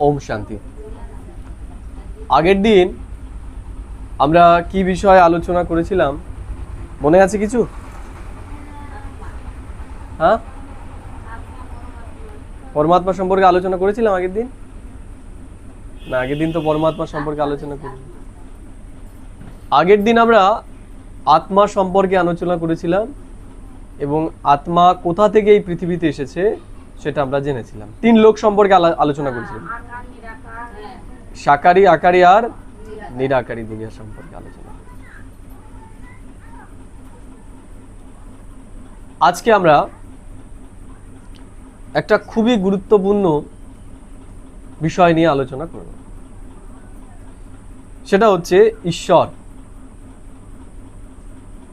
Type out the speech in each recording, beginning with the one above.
ওম শান্তি। আগের দিন আমরা কি বিষয়ে আলোচনা করেছিলাম মনে আছে কিছু? হ্যাঁ, পরমাত্মা সম্পর্কে আলোচনা করেছিলাম আগের দিন না? আগের দিন তো পরমাত্মা সম্পর্কে আলোচনা করি। আগের দিন আমরা আত্মা সম্পর্কে আলোচনা করেছিলাম এবং আত্মা কোথা থেকে এই পৃথিবীতে এসেছে সেটা আমরা জেনেছিলাম। 3 লোক সম্পর্কে আলোচনা করেছিলাম, সাকারি, আকারি আর নিরাকারী দুনিয়া সম্পর্কে আলোচনা। আজকে আমরা একটা খুবই গুরুত্বপূর্ণ বিষয় নিয়ে আলোচনা করব, সেটা হচ্ছে ঈশ্বর।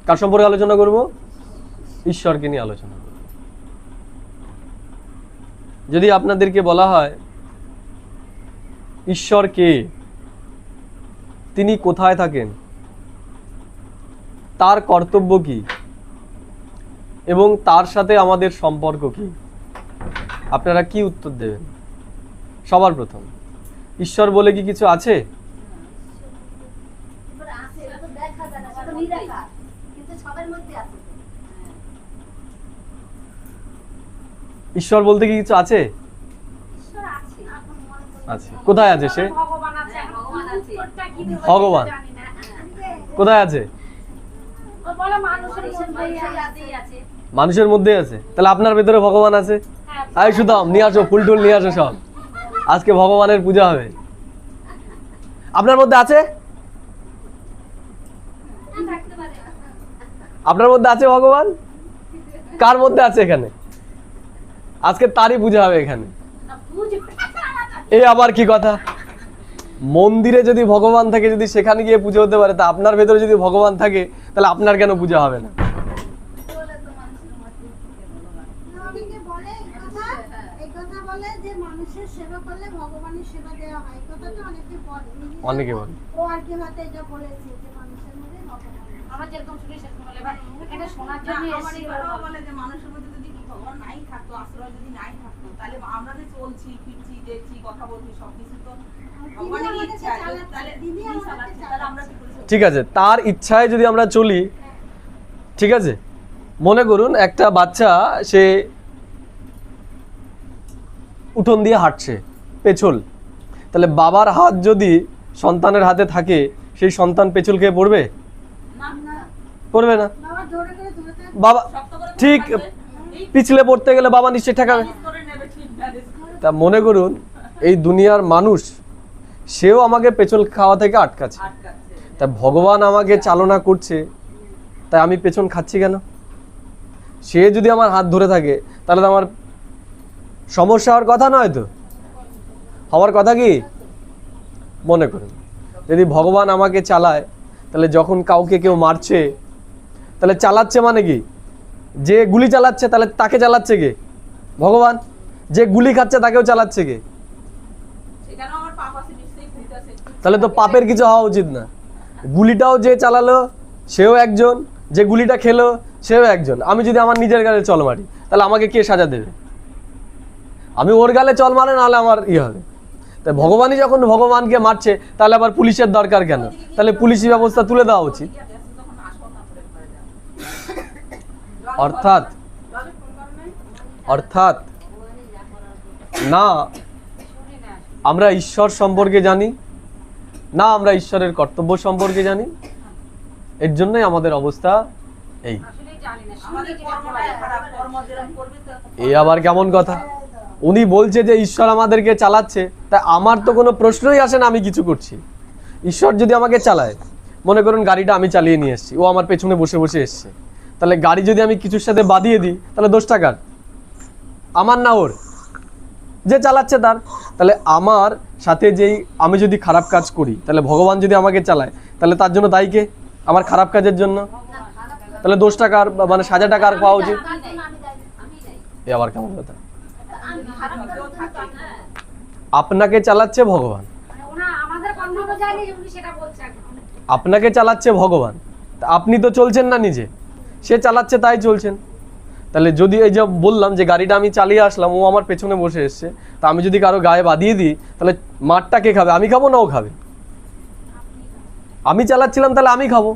কার সম্পর্কে আলোচনা করব? ঈশ্বরকে নিয়ে আলোচনা করব। যদি আপনাদেরকে বলা হয় ঈশ্বর কে, তিনি কোথায় থাকেন, তার কর্তব্য কি এবং তার সাথে আমাদের সম্পর্ক কি, আপনারা কি উত্তর দেবেন? সবার প্রথম, ঈশ্বর বলে কি কিছু আছে? ঈশ্বর বলতে কি কিছু আছে? আছে। কোথায় আছে সে? ভগবান কোথায় আছে? মানুষের মধ্যে আছে। তাহলে আপনার ভেতরে ভগবান আছে? আই সুদাম, নিয়ে আসো ফুল টুল, নিয়ে আসো সব, আজকে ভগবানের পূজা হবে। আপনার মধ্যে আছে? আপনার মধ্যে আছে ভগবান? কার মধ্যে আছে এখানে? আজকে তারই পূজা হবে এখানে। এই আবার কি কথা? মন্দিরে যদি ভগবান থাকে, যদি সেখানে গিয়ে পুজো হতে পারে, তা আপনার ভেতরে যদি ভগবান থাকে তাহলে আপনার কেন পূজা হবে না? অনেকে বলে ঠিক আছে, তার ইচ্ছায় যদি আমরা চলি, ঠিক আছে। মনে করুন একটা বাচ্চা, সে উঠোন দিয়ে হাঁটছে, পেছল, তাহলে বাবার হাত যদি সন্তানের হাতে থাকে, সেই সন্তান পেছল খেয়ে পড়বে? পড়বে না। বাবা ঠিক পিছলে পড়তে গেলে বাবা নিশ্চয়ই ঠেকাবে। তা মনে করুন এই দুনিয়ার মানুষ, সেও আমাকে পেছল খাওয়া থেকে আটকাচ্ছে, তা ভগবান আমাকে চালনা করছে, তাই আমি পেছন খাচ্ছি কেন? সে যদি আমার হাত ধরে থাকে তাহলে তো আমার সমস্যা হওয়ার কথা নয়, তো হওয়ার কথা কি? মনে করুন যদি ভগবান আমাকে চালায়, তাহলে যখন কাউকে কেউ মারছে, তাহলে চালাচ্ছে মানে কি? যে গুলি চালাচ্ছে তাহলে তাকে চালাচ্ছে কে? ভগবান। যে গুলি খাচ্ছে তাকেও চালাচ্ছে কে? তাহলে তো পাপের কিছু হওয়া উচিত না। গুলিটাও যে চালালো সেও একজন, যে গুলিটা খেলো সেও একজন। আমি যদি আমার নিজের গালে চল মারি, তাহলে আমাকে কে সাজা দেবে? আমি ওর গালে চল মারে, নাহলে আমার হবে। তাই ভগবানই যখন ভগবানকে মারছে, তাহলে আবার পুলিশের দরকার কেন? তাহলে পুলিশি ব্যবস্থা তুলে দেওয়া উচিত। অর্থাৎ না আমরা ঈশ্বর সম্পর্কে জানি, না আমরা ঈশ্বরের কর্তব্য সম্পর্কে জানি, এর জন্যই আমাদের অবস্থা এই। এই আবার কেমন কথা? উনি বলছে যে ঈশ্বর আমাদেরকে চালাচ্ছে, তাই আমার তো কোনো প্রশ্নই আসে না আমি কিছু করছি। ঈশ্বর যদি আমাকে চালায়, মনে করুন গাড়িটা আমি চালিয়ে নিয়ে এসেছি, ও আমার পেছনে বসে বসে এসছে, তাহলে গাড়ি যদি আমি কিছুর সাথে বাদিয়ে দিই, তাহলে দোষটা কার? আমার না ওর? যে চালাচ্ছে তার। তাহলে আমার সাথে যেই আমি যদি খারাপ কাজ করি, তাহলে ভগবান যদি আমাকে চালায়, তাহলে তার জন্য দায়ী কে? আমার খারাপ কাজের জন্য। তাহলে দোষটা কার, মানে সাজাটা কার পাওয়া উচিত? এ আবার কেমন কথা? আপনাকে চালাচ্ছে ভগবান, আপনাকে চালাচ্ছে ভগবান, আপনি তো চলছেন না নিজে, সে চালাচ্ছে তাই চলছেন। তাহলে যদি এই যে বললাম যে গাড়িটা আমি চালিয়ে আসলাম, ও আমার পেছনে বসে এসছে, তা আমি যদি কারো গায়ে বাঁধিয়ে দিই, তাহলে মারটা কে খাবে? আমি খাবো না ও খাবে? আমি চালাচ্ছিলাম, তাহলে আমি খাবো।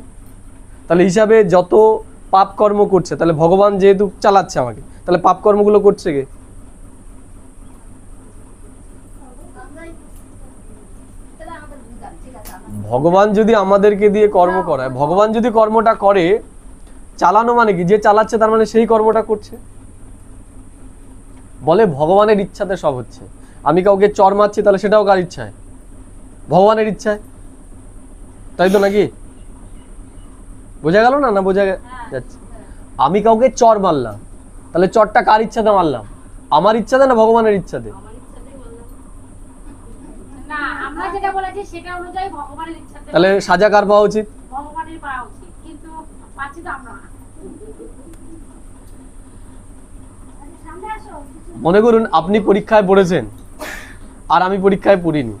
তাহলে হিসাবে যত পাপ কর্ম করছে, তাহলে ভগবান যেহেতু চালাচ্ছে আমাকে, তাহলে পাপ কর্মগুলো করছে কে? ভগবান যদি আমাদেরকে দিয়ে কর্ম করায়, ভগবান যদি কর্মটা করে, চালানো মানে কি? যে চালাচ্ছে তার মানে সেই কর্মটা করছে। বলে ভগবানের ইচ্ছাতে সব হচ্ছে। আমি কাউকে চর মারছি, তাহলে সেটাও কার ইচ্ছায়? ভগবানের ইচ্ছায়, তাই তো নাকি? বোঝা গেল না? না বোঝা যাচ্ছে? আমি কাউকে চর মারলাম, তাহলে চরটা কার ইচ্ছাতে মারলাম? আমার ইচ্ছাতে না ভগবানের ইচ্ছাতে? তাহলে সাজা কার পাওয়া উচিত? মনে করুন আপনি পরীক্ষায় পড়েছেন আর আমি পরীক্ষায় পড়িনি,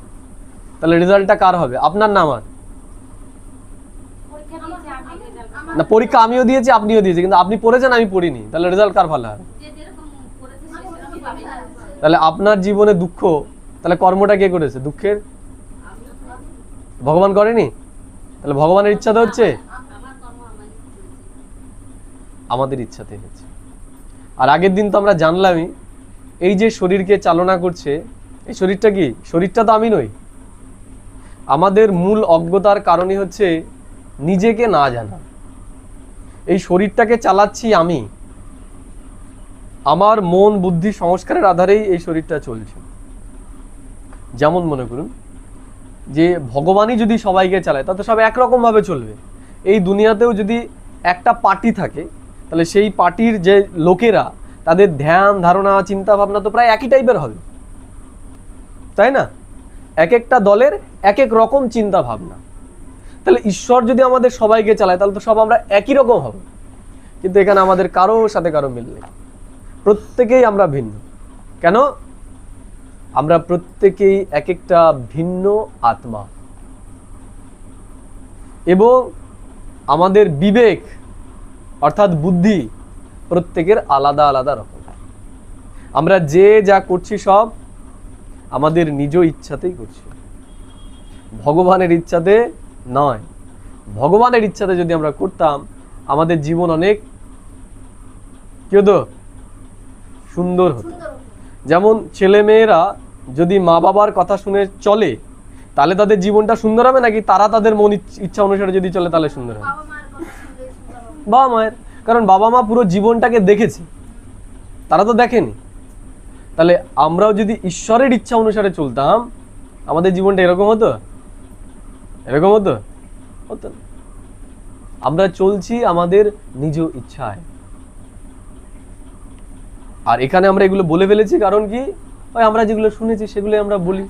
তাহলে রেজাল্টটা কার হবে? আপনার না আমার? না, পরীক্ষা আমিও দিয়েছি আপনিও দিয়েছি, কিন্তু আপনি পড়েছেন আমি পড়িনি, তাহলে রেজাল্ট কার ভালো হবে? তাহলে আপনার জীবনে দুঃখ, তাহলে কর্মটা কে করেছে দুঃখের? ভগবান করেনি? তাহলে ভগবানের ইচ্ছাতে হচ্ছে? আমাদের ইচ্ছাতে হচ্ছে। আর আগের দিন তো আমরা জানলামই, এই যে শরীরকে চালনা করছে, এই শরীরটা কি? শরীরটা তো আমি নই। আমাদের মূল অজ্ঞতার কারণই হচ্ছে নিজেকে না জানা। এই শরীরটাকে চালাচ্ছি আমি, আমার মন বুদ্ধি সংস্কারের আধারেই এই শরীরটা চলছে। যেমন মনে করুন যে ভগবানই যদি সবাইকে চালায়, তাতে সব একরকম ভাবে চলবে। এই দুনিয়াতেও যদি একটা পার্টি থাকে, তাহলে সেই পার্টির যে লোকেরা, তাদের ধ্যান ধারণা চিন্তা ভাবনা তো প্রায় একই টাইপের হবে, তাই না? এক একটা দলের এক এক রকম চিন্তা ভাবনা। তাহলে ঈশ্বর যদি আমাদের সবাইকে চালায়, তাহলে তো সব আমরা একই রকম হব। কিন্তু এখানে আমাদের কারোর সাথে কারো মিল নেই, প্রত্যেকেই আমরা ভিন্ন। কেন? আমরা প্রত্যেকেই এক একটা ভিন্ন আত্মা, এবং আমাদের বিবেক অর্থাৎ বুদ্ধি প্রত্যেকের আলাদা আলাদা রকম। আমরা যে যা করছি সব আমাদের নিজ ইচ্ছাতেই করছি, ভগবানের ইচ্ছাতে নয়। ভগবানের ইচ্ছাতে যদি আমরা করতাম, আমাদের জীবন অনেক কি হতো? সুন্দর হতো। যেমন ছেলে মেয়েরা যদি মা বাবার কথা শুনে চলে, তাহলে তাদের জীবনটা সুন্দর হবে, নাকি তারা তাদের মন ইচ্ছা অনুসারে যদি চলে তাহলে সুন্দর হবে? বাবা মায়ের, কারণ বাবা মা পুরো জীবনটাকে দেখেছে, তারা তো দেখেনি। তাহলে আমরাও যদি ঈশ্বরের ইচ্ছা অনুসারে চলতাম, আমাদের জীবনটা এরকম হতো? এরকম হতো? হতো না। আমরা চলছি আমাদের নিজ ইচ্ছায়। আর এখানে আমরা এগুলো বলে ফেলেছি কারণ কি? ওই আমরা যেগুলো শুনেছি সেগুলো আমরা বলি।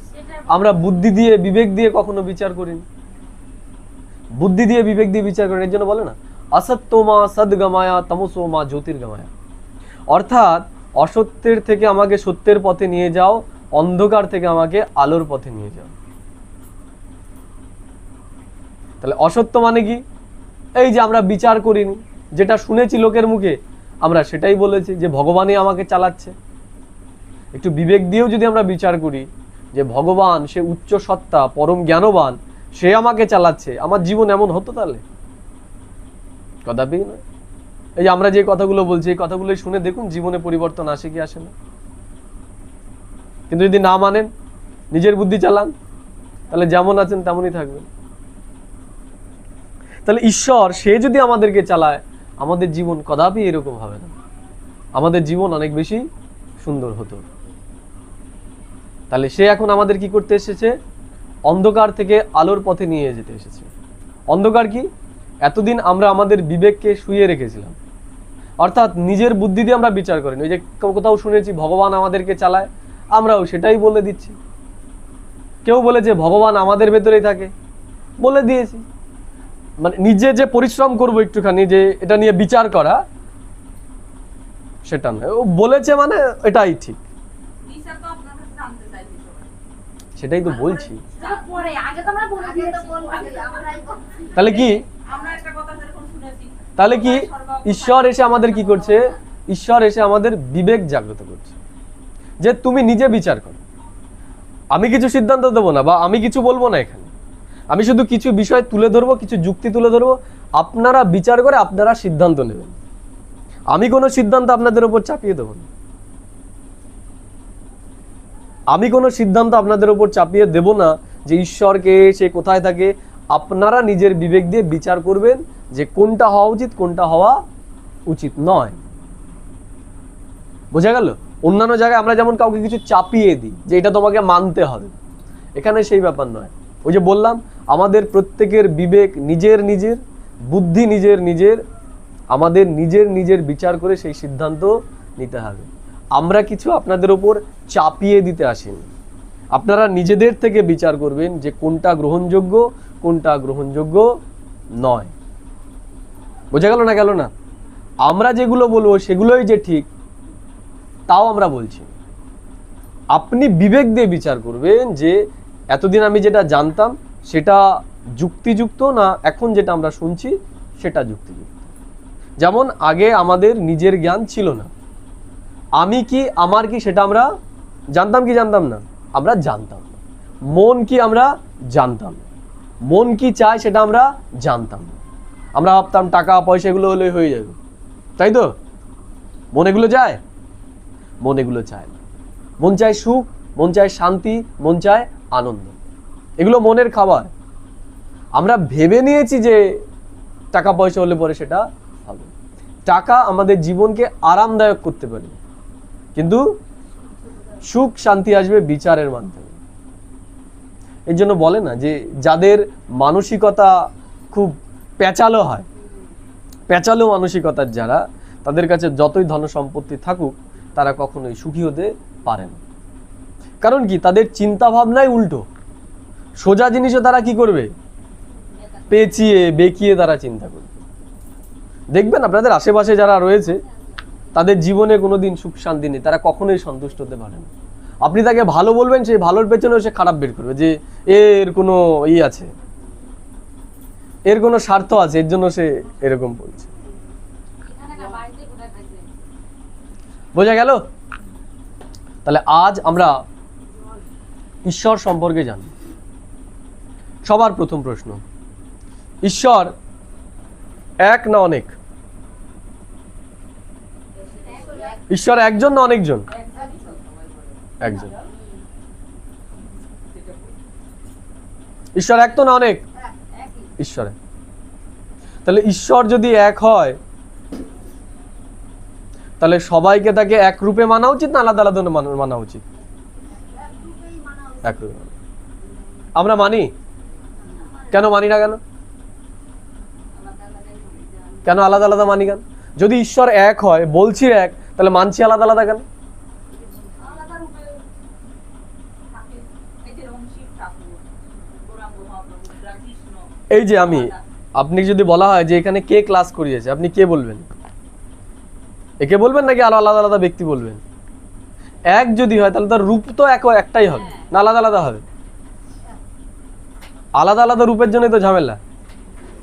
আমরা বুদ্ধি দিয়ে বিবেক দিয়ে কখনো বিচার করিনি। বুদ্ধি দিয়ে বিবেক দিয়ে বিচার করেন, এর জন্য বলে না অসত্যমা সদ্গমায়া তমসোমা জ্যোতির্গমায়া। অর্থাৎ অসত্যের থেকে আমাকে সত্যের পথে নিয়ে যাও, অন্ধকার থেকে আমাকে আলোর পথে নিয়ে যাও। তাহলে অসত্য মানে কি? এই যে আমরা বিচার করিনি, যেটা শুনেছি লোকের মুখে আমরা সেটাই বলেছি যে ভগবানই আমাকে চালাচ্ছে। একটু বিবেক দিয়েও যদি আমরা বিচার করি যে ভগবান সে উচ্চ সত্তা, পরম জ্ঞানবান, সে আমাকে চালাচ্ছে, আমার জীবন এমন হতো? তাহলে কদাপি নয়। এই যে আমরা যে কথাগুলো বলছি, এই কথাগুলো শুনে দেখুন জীবনে পরিবর্তন আসে কি আসে না। কিন্তু যদি না মানেন, নিজের বুদ্ধি চালান, তাহলে যেমন আছেন তেমনই থাকবেন। তাহলে ঈশ্বর সে যদি আমাদেরকে চালায়, আমাদের জীবন কদাপি এরকম হবে না, আমাদের জীবন অনেক বেশি সুন্দর হতো। তাহলে সে এখন আমাদের কি করতে এসেছে? অন্ধকার থেকে আলোর পথে নিয়ে যেতে এসেছে। অন্ধকার কি? এতদিন আমরা আমাদের বিবেককে শুইয়ে রেখেছিলাম, অর্থাৎ নিজের বুদ্ধি দিয়ে আমরা বিচার করিনি। ওই যে কোথাও শুনেছি ভগবান আমাদেরকে চালায়, আমরাও সেটাই বলে দিচ্ছি। কেউ বলেছে ভগবান আমাদের ভেতরেই থাকে, বলে দিয়েছি। মানে নিজে যে পরিশ্রম করবো একটুখানি যে এটা নিয়ে বিচার করা, সেটা নয়। ও বলেছে মানে এটাই ঠিক, সেটাই তো বলছি। তাহলে কি? তাহলে কি ঈশ্বর এসে আমাদের কি করছে? ঈশ্বর এসে আমাদের বিবেক জাগ্রত করছে যে তুমি নিজে বিচার করো। আমি কিছু সিদ্ধান্ত দেবো না বা আমি কিছু বলবো না, এখানে আমি শুধু কিছু বিষয় তুলে ধরবো, কিছু যুক্তি তুলে ধরবো, আপনারা বিচার করে আপনারা সিদ্ধান্ত নেবেন। আমি কোনো সিদ্ধান্ত আপনাদের উপর চাপিয়ে দেবো না, আমি কোনো সিদ্ধান্ত আপনাদের উপর চাপিয়ে দেব না যে ঈশ্বরকে সে কোথায় থাকে। আপনারা নিজের বিবেক দিয়ে বিচার করবেন যে কোনটা হওয়া উচিত, কোনটা হওয়া উচিত নয়। বোঝা গেল? অন্যান্য জায়গায় আমরা যেমন কাউকে কিছু চাপিয়ে দিই যে এটা তোমাকে মানতে হবে, এখানে সেই ব্যাপার নয়। ওই যে বললাম, আমাদের প্রত্যেকের বিবেক নিজের নিজের, বুদ্ধি নিজের নিজের, আমাদের নিজের নিজের বিচার করে সেই সিদ্ধান্ত নিতে হবে। আমরা কিছু আপনাদের ওপর চাপিয়ে দিতে আসিনি। আপনারা নিজেদের থেকে বিচার করবেন যে কোনটা গ্রহণযোগ্য, কোনটা গ্রহণযোগ্য নয়। বোঝা গেল না? গেল না? আমরা যেগুলো বলবো সেগুলোই যে ঠিক তাও আমরা বলছি। আপনি বিবেক দিয়ে বিচার করবেন যে এতদিন আমি যেটা জানতাম সেটা যুক্তিযুক্ত না এখন যেটা আমরা শুনছি সেটা যুক্তিযুক্ত। যেমন আগে আমাদের নিজের জ্ঞান ছিল না, আমি কি আমার কি সেটা আমরা জানতাম কি জানতাম না? আমরা জানতাম না। মন কি আমরা জানতাম না, মন কি চায় সেটা আমরা জানতাম না। আমরা ভাবতাম টাকা পয়সা এগুলো হলে হয়ে যাবে, তাই তো? মন এগুলো চায়? মন এগুলো চায় না। মন চায় সুখ, মন চায় শান্তি, মন চায় আনন্দ, এগুলো মনের খাবার। আমরা ভেবে নিয়েছি যে টাকা পয়সা হলে পরে সেটা হবে। টাকা আমাদের জীবনকে আরামদায়ক করতে পারে, কিন্তু সুখ শান্তি আসবে বিচারের মাধ্যমে। এর জন্য বলে না যে যাদের মানসিকতা খুব পেঁচালো হয়, পেঁচালো মানসিকতার যারা, তাদের কাছে যতই ধন সম্পত্তি থাকুক তারা কখনোই সুখী হতে পারে না। কারণ কি? তাদের চিন্তা ভাবনাই উল্টো। সোজা জিনিসও তারা কি করবে? পেঁচিয়ে বেঁকিয়ে তারা চিন্তা করবে। দেখবেন আপনাদের আশেপাশে যারা রয়েছে তাদের জীবনে কোনোদিন সুখ শান্তি নেই, তারা কখনোই সন্তুষ্ট হতে পারে না। আপনি তাকে ভালো বলবেন, সেই ভালোর পেছনেও সে খারাপ বের করবে যে এর কোনো আছে, এর কোনো স্বার্থ আছে, এর জন্য সে এরকম বলছে। বোঝা গেল? তাহলে আজ আমরা ঈশ্বর সম্পর্কে জানি। সবার প্রথম প্রশ্ন, ঈশ্বর এক না অনেক? ঈশ্বর একজন না অনেকজন? একজন। ঈশ্বর এক তো না অনেক? ঈশ্বরে। তাহলে ঈশ্বর যদি এক হয় তাহলে সবাইকে তাকে এক রূপে মানা উচিত না আলাদা আলাদা মানা উচিত? এক রূপে। আমরা মানি? কেন মানি না? কেন কেন আলাদা আলাদা মানি কেন? যদি ঈশ্বর এক হয়, বলছি এক, তাহলে মানছি আলাদা আলাদা কেন? এই যে আপনি যদি বলা হয় যে এখানে কে ক্লাস করিয়েছে, আপনি কে বলবেন? একে বলবেন নাকি আরো আলাদা আলাদা ব্যক্তি বলবেন? এক যদি হয় তাহলে তার রূপ তো একটাই হবে না, আলাদা আলাদা হবে? আলাদা আলাদা রূপের জন্যই তো ঝামেলা।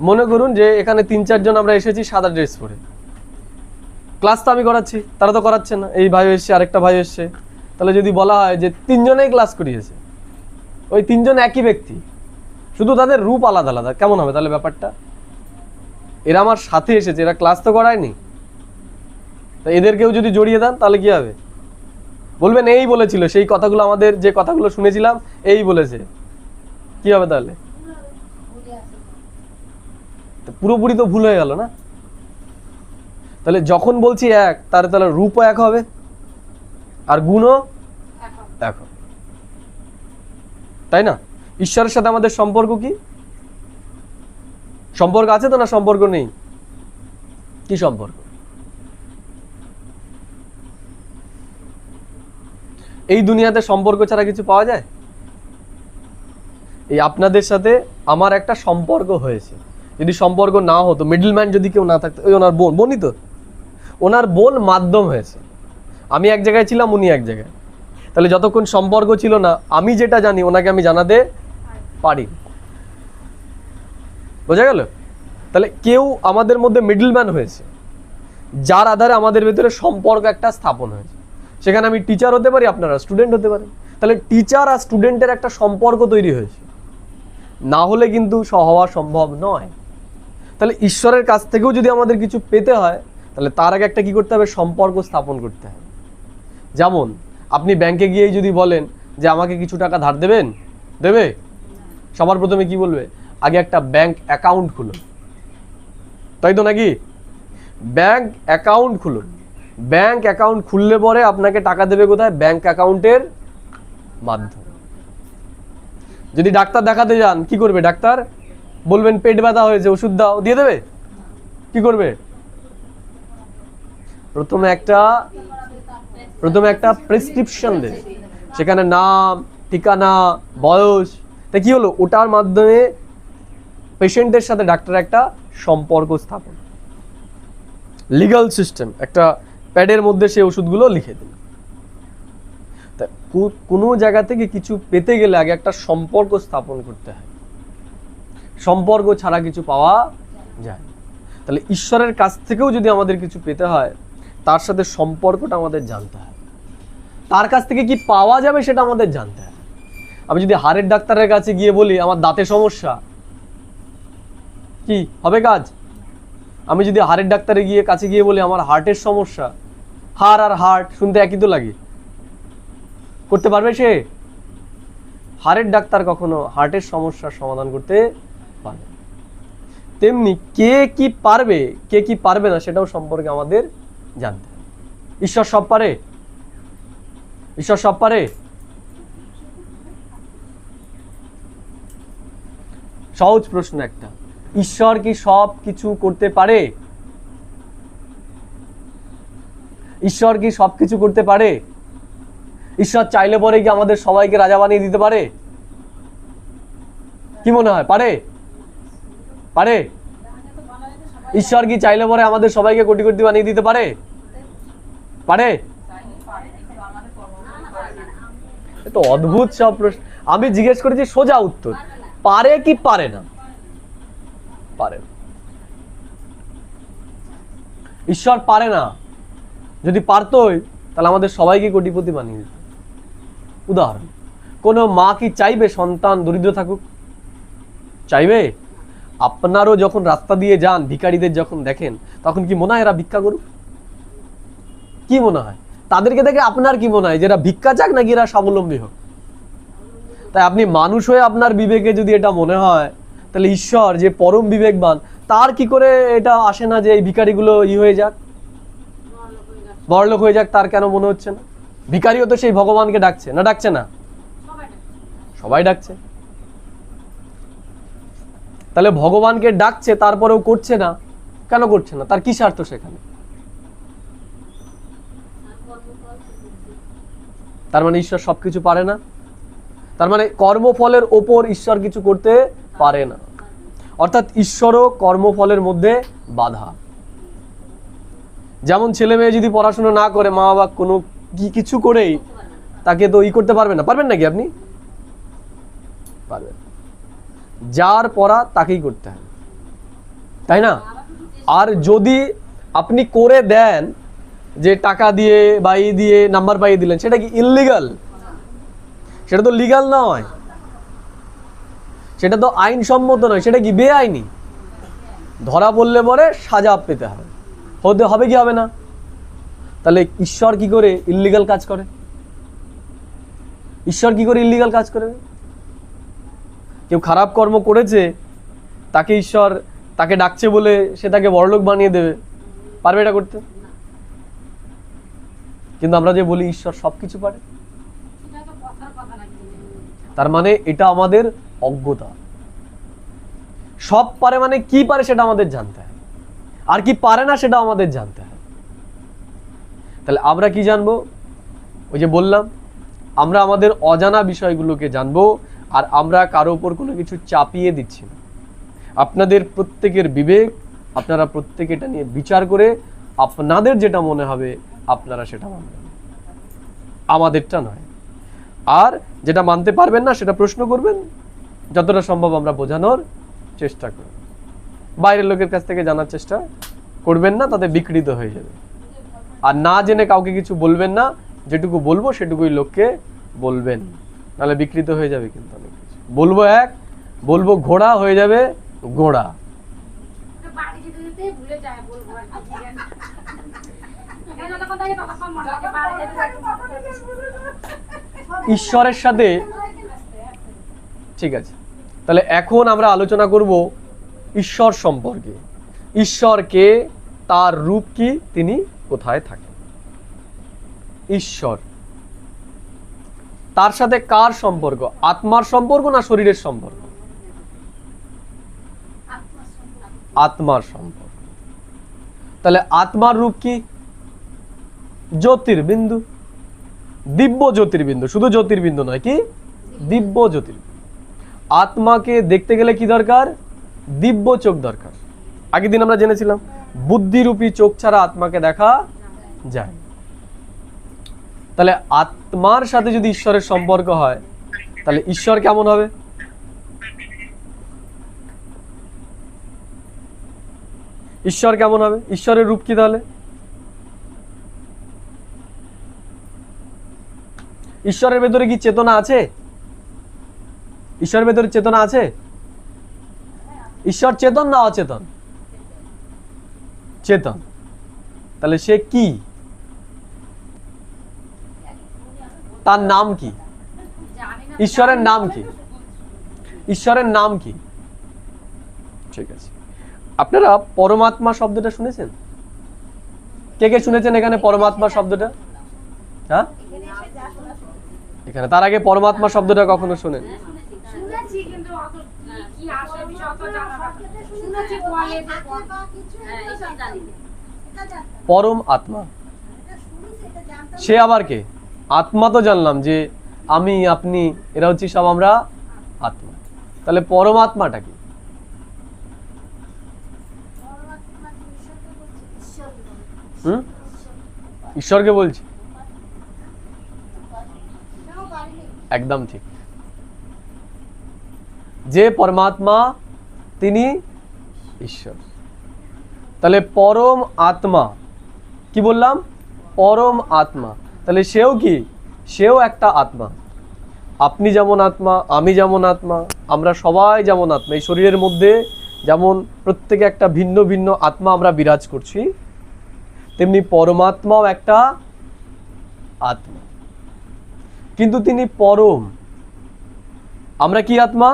মনে করুন যে এখানে 3-4 জন আমরা এসেছি সাদা ড্রেস পরে, ক্লাস তো আমি করাচ্ছি, তারা তো করাচ্ছে না, এই ভাই এসছে আরেকটা ভাই এসছে, তাহলে যদি বলা হয় যে 3 জনেই ক্লাস করিয়েছে, ওই 3 জন একই ব্যক্তি, শুধু তাদের রূপ আলাদা আলাদা, কেমন হবে তাহলে ব্যাপারটা? এরা আমার সাথে এসেছে, এরা ক্লাস তো করায়নি, তা এদেরকেও যদি জড়িয়ে দেন তাহলে কি হবে? বলবেন এই বলেছিল, সেই কথাগুলো আমাদের যে কথাগুলো শুনেছিলাম এই বলেছে, কি হবে তাহলে? পুরোপুরি তো ভুল হয়ে গেল না? তাহলে যখন বলছি এক, তাহলে রূপও এক হবে আর গুণও এক হবে, তাই না? ঈশ্বরের সাথে আমাদের সম্পর্ক কি? সম্পর্ক আছে তো না সম্পর্ক নেই? কি সম্পর্ক? এই দুনিয়াতে সম্পর্ক ছাড়া কিছু পাওয়া যায়? এই আপনাদের সাথে আমার একটা সম্পর্ক হয়েছে, যদি সম্পর্ক না হতো, মিডলম্যান যদি কেউ না থাকতো, ওই ওনার বোনই তো, ওনার বোন মাধ্যম হয়েছে, আমি এক জায়গায় ছিলাম, উনি এক জায়গায়, তাহলে যতক্ষণ সম্পর্ক ছিল না আমি যেটা জানি ওনাকে আমি জানাতে পারি। বোঝা গেল? তাহলে কেউ আমাদের মধ্যে মিডলম্যান হয়েছে, যার আধারে আমাদের ভেতরে সম্পর্ক একটা স্থাপন হয়েছে। সেখানে আমি টিচার হতে পারি, আপনারা স্টুডেন্ট হতে পারেন। তাহলে টিচার আর স্টুডেন্টের একটা সম্পর্ক তৈরি হয়েছে, না হলে কিন্তু হওয়া সম্ভব নয়। তাহলে ঈশ্বরের কাছ থেকেও যদি আমাদের কিছু পেতে হয়, তাহলে তার আগে একটা কি করতে হবে? সম্পর্ক স্থাপন করতে হবে। যেমন আপনি ব্যাংকে গিয়েই যদি বলেন যে আমাকে কিছু টাকা ধার দেবেন, দেবে? সবার প্রথমে কি বলবে? আগে একটা ব্যাংক অ্যাকাউন্ট খুলুন, তাই তো নাকি? ব্যাংক অ্যাকাউন্ট খুলুন। ব্যাংক অ্যাকাউন্ট খুললে পরে আপনাকে টাকা দেবে কোথায়? ব্যাংক অ্যাকাউন্টের মাধ্যমে। যদি ডাক্তার দেখাতে যান, কি করবে ডাক্তার? বলবেন পেট ব্যথা হয়েছে, ওষুধ দাও, দিয়ে দেবে? কি করবে? প্রথমে একটা প্রেসক্রিপশন দেবে, সেখানে নাম, ঠিকানা, বয়স। তা কি হলো? ওটার মাধ্যমে পেশেন্টের সাথে ডাক্তার একটা সম্পর্ক স্থাপন। লিগ্যাল সিস্টেম, একটা প্যাডের মধ্যে সেই ওষুধগুলো লিখে দিল। তা কোনো জায়গা থেকে কিছু পেতে গেলে আগে একটা সম্পর্ক স্থাপন করতে হয়। সম্পর্ক ছাড়া কিছু পাওয়া যায় না। তাহলে ঈশ্বরের কাছ থেকেও যদি আমাদের কিছু পেতে হয়, তার সাথে সম্পর্কটা আমাদের জানতে হয়। তার কাছ থেকে কি পাওয়া যাবে সেটা আমাদের জানতে হয়। আমি যদি হাড়ের ডাক্তারের কাছে গিয়ে বলি আমার দাঁতে সমস্যা, কি হবে কাজ? আমি যদি হাড়ের ডাক্তারের কাছে গিয়ে বলি আমার হার্টের সমস্যা, হাড় আর হার্ট শুনতে একই তো লাগে, করতে পারবে সে? হাড়ের ডাক্তার কখনো হার্টের সমস্যার সমাধান করতে পারবে। তেমনি কে কি পারবে, কে কি পারবে না, সেটাও সম্পর্কে আমাদের জানতে হবে। ঈশ্বর সব পারে? ঈশ্বর সব পারে? সহজ প্রশ্ন একটা, ঈশ্বর কি সব কিছু করতে পারে? ঈশ্বর কি সব কিছু করতে পারে? ঈশ্বর চাইলে পরে কি আমাদের সবাইকে রাজা বানিয়ে দিতে পারে? কি মনে হয়, পারে? পারে? ঈশ্বর কি চাইলে পরে আমাদের সবাইকে কোটি কোটি বানিয়ে দিতে পারে? পারে? তো অদ্ভুত সব প্রশ্ন। আমি জিজ্ঞেস করেছি সোজা উত্তর, পারে কি পারে না? পারে না। ঈশ্বর পারে না। যদি পারতই তাহলে আমাদের সবাইকে কোটিপতি বানিয়ে দিত। উদাহরণ, কোনো মা কি চাইবে সন্তান দরিদ্র থাকুক? চাইবে? আপনারও যখন রাস্তা দিয়ে যান, ভিখারিদের যখন দেখেন, তখন কি মনে হয় এরা ভিক্ষা করুক? কি মনে হয়? তাদেরকে দেখে আপনার কি মনে হয়, যে এরা ভিক্ষা চাক নাকি এরা স্বাবলম্বী হোক? তাই আপনি মানুষ হয়ে আপনার বিবেকে যদি এটা মনে হয়, তাহলে ঈশ্বর যে পরম বিবেকবান, তার কি করে এটা আসে না যে এই ভিখারিগুলো হয়ে যাক, বড়লোক হয়ে যাক? তার কেন মনে হচ্ছে না? ভিখারিও তো সেই ভগবানকে ডাকছে, না ডাকছে না? সবাই ডাকছে। তাহলে ভগবানকে ডাকছে, তারপরেও করছে না, কেন করছে না? তার কি স্বার্থ সেখানে? তার মানে ঈশ্বর সবকিছু পারে না? তার মানে কর্মফলের ওপর ঈশ্বর কিছু করতে পারে না। অর্থাৎ ঈশ্বরও কর্মফলের মধ্যে বাধা। যেমন ছেলে মেয়ে যদি পড়াশোনা না করে, মা বাবা কোনো কিছু করেই তাকে তো করতে পারবে না। পারবেন নাকি আপনি? পারবেন। যার পড়া তাকেই করতে হবে, তাই না? আর যদি আপনি করে দেন, যে টাকা দিয়ে বা দিয়ে নাম্বার পাইয়ে দিলেন, সেটা কি ইললিগাল? সেটা তো লিগাল নয়, সেটা তো আইনসম্মত নয়, সেটা কি বেআইনি। ধরা পড়লে পরে সাজা পেতে হবে। হবে কি হবে না? তাহলে ঈশ্বর কি করে ইললিগাল কাজ করে? ঈশ্বর কি করে ইললিগাল কাজ করে? কেউ খারাপ কর্ম করেছে, তাকে ঈশ্বর তাকে ডাকছে বলে সে তাকে বড়লোক বানিয়ে দেবে, পারবে এটা করতে? কিন্তু আমরা যে বলি ঈশ্বর সবকিছু পারে, তার মানে এটা আমাদের অজ্ঞতা। সব পারে মানে কি পারে সেটা আমাদের জানতে হয়, আর কি পারে না সেটা আমাদের জানতে হয়। তাহলে আমরা কি জানবো? ওই যে বললাম, আমরা আমাদের অজানা বিষয়গুলোকে জানবো, আর আমরা কারো উপর কোনো কিছু চাপিয়ে দিচ্ছি না। আপনাদের প্রত্যেকের বিবেক, আপনারা প্রত্যেকে এটা নিয়ে বিচার করে আপনাদের যেটা মনে হবে আপনারা সেটা মানবেন, আমাদেরটা নয়। আর যেটা মানতে পারবেন না সেটা প্রশ্ন করবেন, যতটা সম্ভব আমরা বোঝানোর চেষ্টা করব, বাইরের লোকের কাছ থেকে জানার চেষ্টা করবেন না, তাতে বিকৃত হয়ে যাবে। আর না জেনে কাউকে কিছু বলবেন না, যেটুকু বলবো সেটুকুই লোককে বলবেন, নাহলে বিকৃত হয়ে যাবে কিন্তু অনেক কিছু। বলবো এক, বলবো ঘোড়া, হয়ে যাবে গোড়া। ঈশ্বরের সাথে, ঠিক আছে, তাহলে এখন আমরা আলোচনা করব ঈশ্বর সম্পর্কে। ঈশ্বরকে, তার রূপ কি, তিনি কোথায় থাকেন। ঈশ্বর, তার সাথে কার সম্পর্ক? আত্মার সম্পর্ক না শরীরের সম্পর্ক? আত্মার সম্পর্ক। তাহলে আত্মার রূপ কি? জ্যোতির্বিন্দু, দিব্য জ্যোতির্বিন্দু, শুধু জ্যোতির্বিন্দু নয়, কি দিব্য জ্যোতির্বিন্দু। আত্মাকে দেখতে গেলে কি দরকার? দিব্য চোখ দরকার। আগের দিন আমরা জেনেছিলাম বুদ্ধিরূপী চোখ ছাড়া আত্মাকে দেখা যায়। তাহলে আত্মার সাথে যদি ঈশ্বরের সম্পর্ক হয়, তাহলে ঈশ্বর কেমন হবে? ঈশ্বর কেমন হবে? ঈশ্বরের রূপ কি তাহলে? ঈশ্বরের ভেতরে কি চেতনা আছে? ঈশ্বরের ভেতরে চেতনা আছে? ঈশ্বর চেতন না অচেতন? চেতন। তাহলে সে কি? তার নাম কি? ঈশ্বরের নাম কি? ঈশ্বরের নাম কি? ঠিক আছে, আপনারা পরমাত্মা শব্দটা শুনেছেন? কে কে শুনেছেন এখানে পরমাত্মা শব্দটা? হ্যাঁ, এখানে। তার আগে পরমাত্মা শব্দটা কখনো শোনেন? পরম আত্মা, সে আবার কে? আত্মা তো জানলাম যে আমি, আপনি, এরা হচ্ছে সব আমরা আত্মা। তাহলে পরমাত্মাটা কি? ঈশ্বরকে বলছি, একদম ঠিক। যে পরমাত্মা তিনি ঈশ্বর। তাহলে পরম আত্মা কি বললাম? পরম আত্মা। তাহলে সেও কি? সেও একটা আত্মা। আপনি যেমন আত্মা, আমি যেমন আত্মা, আমরা সবাই যেমন আত্মা। এই শরীরের মধ্যে যেমন প্রত্যেকে একটা ভিন্ন ভিন্ন আত্মা আমরা বিরাজ করছি, তেমনি পরমাত্মাও একটা আত্মা, কিন্তু তিনি পরম। আমরা কি আত্মা?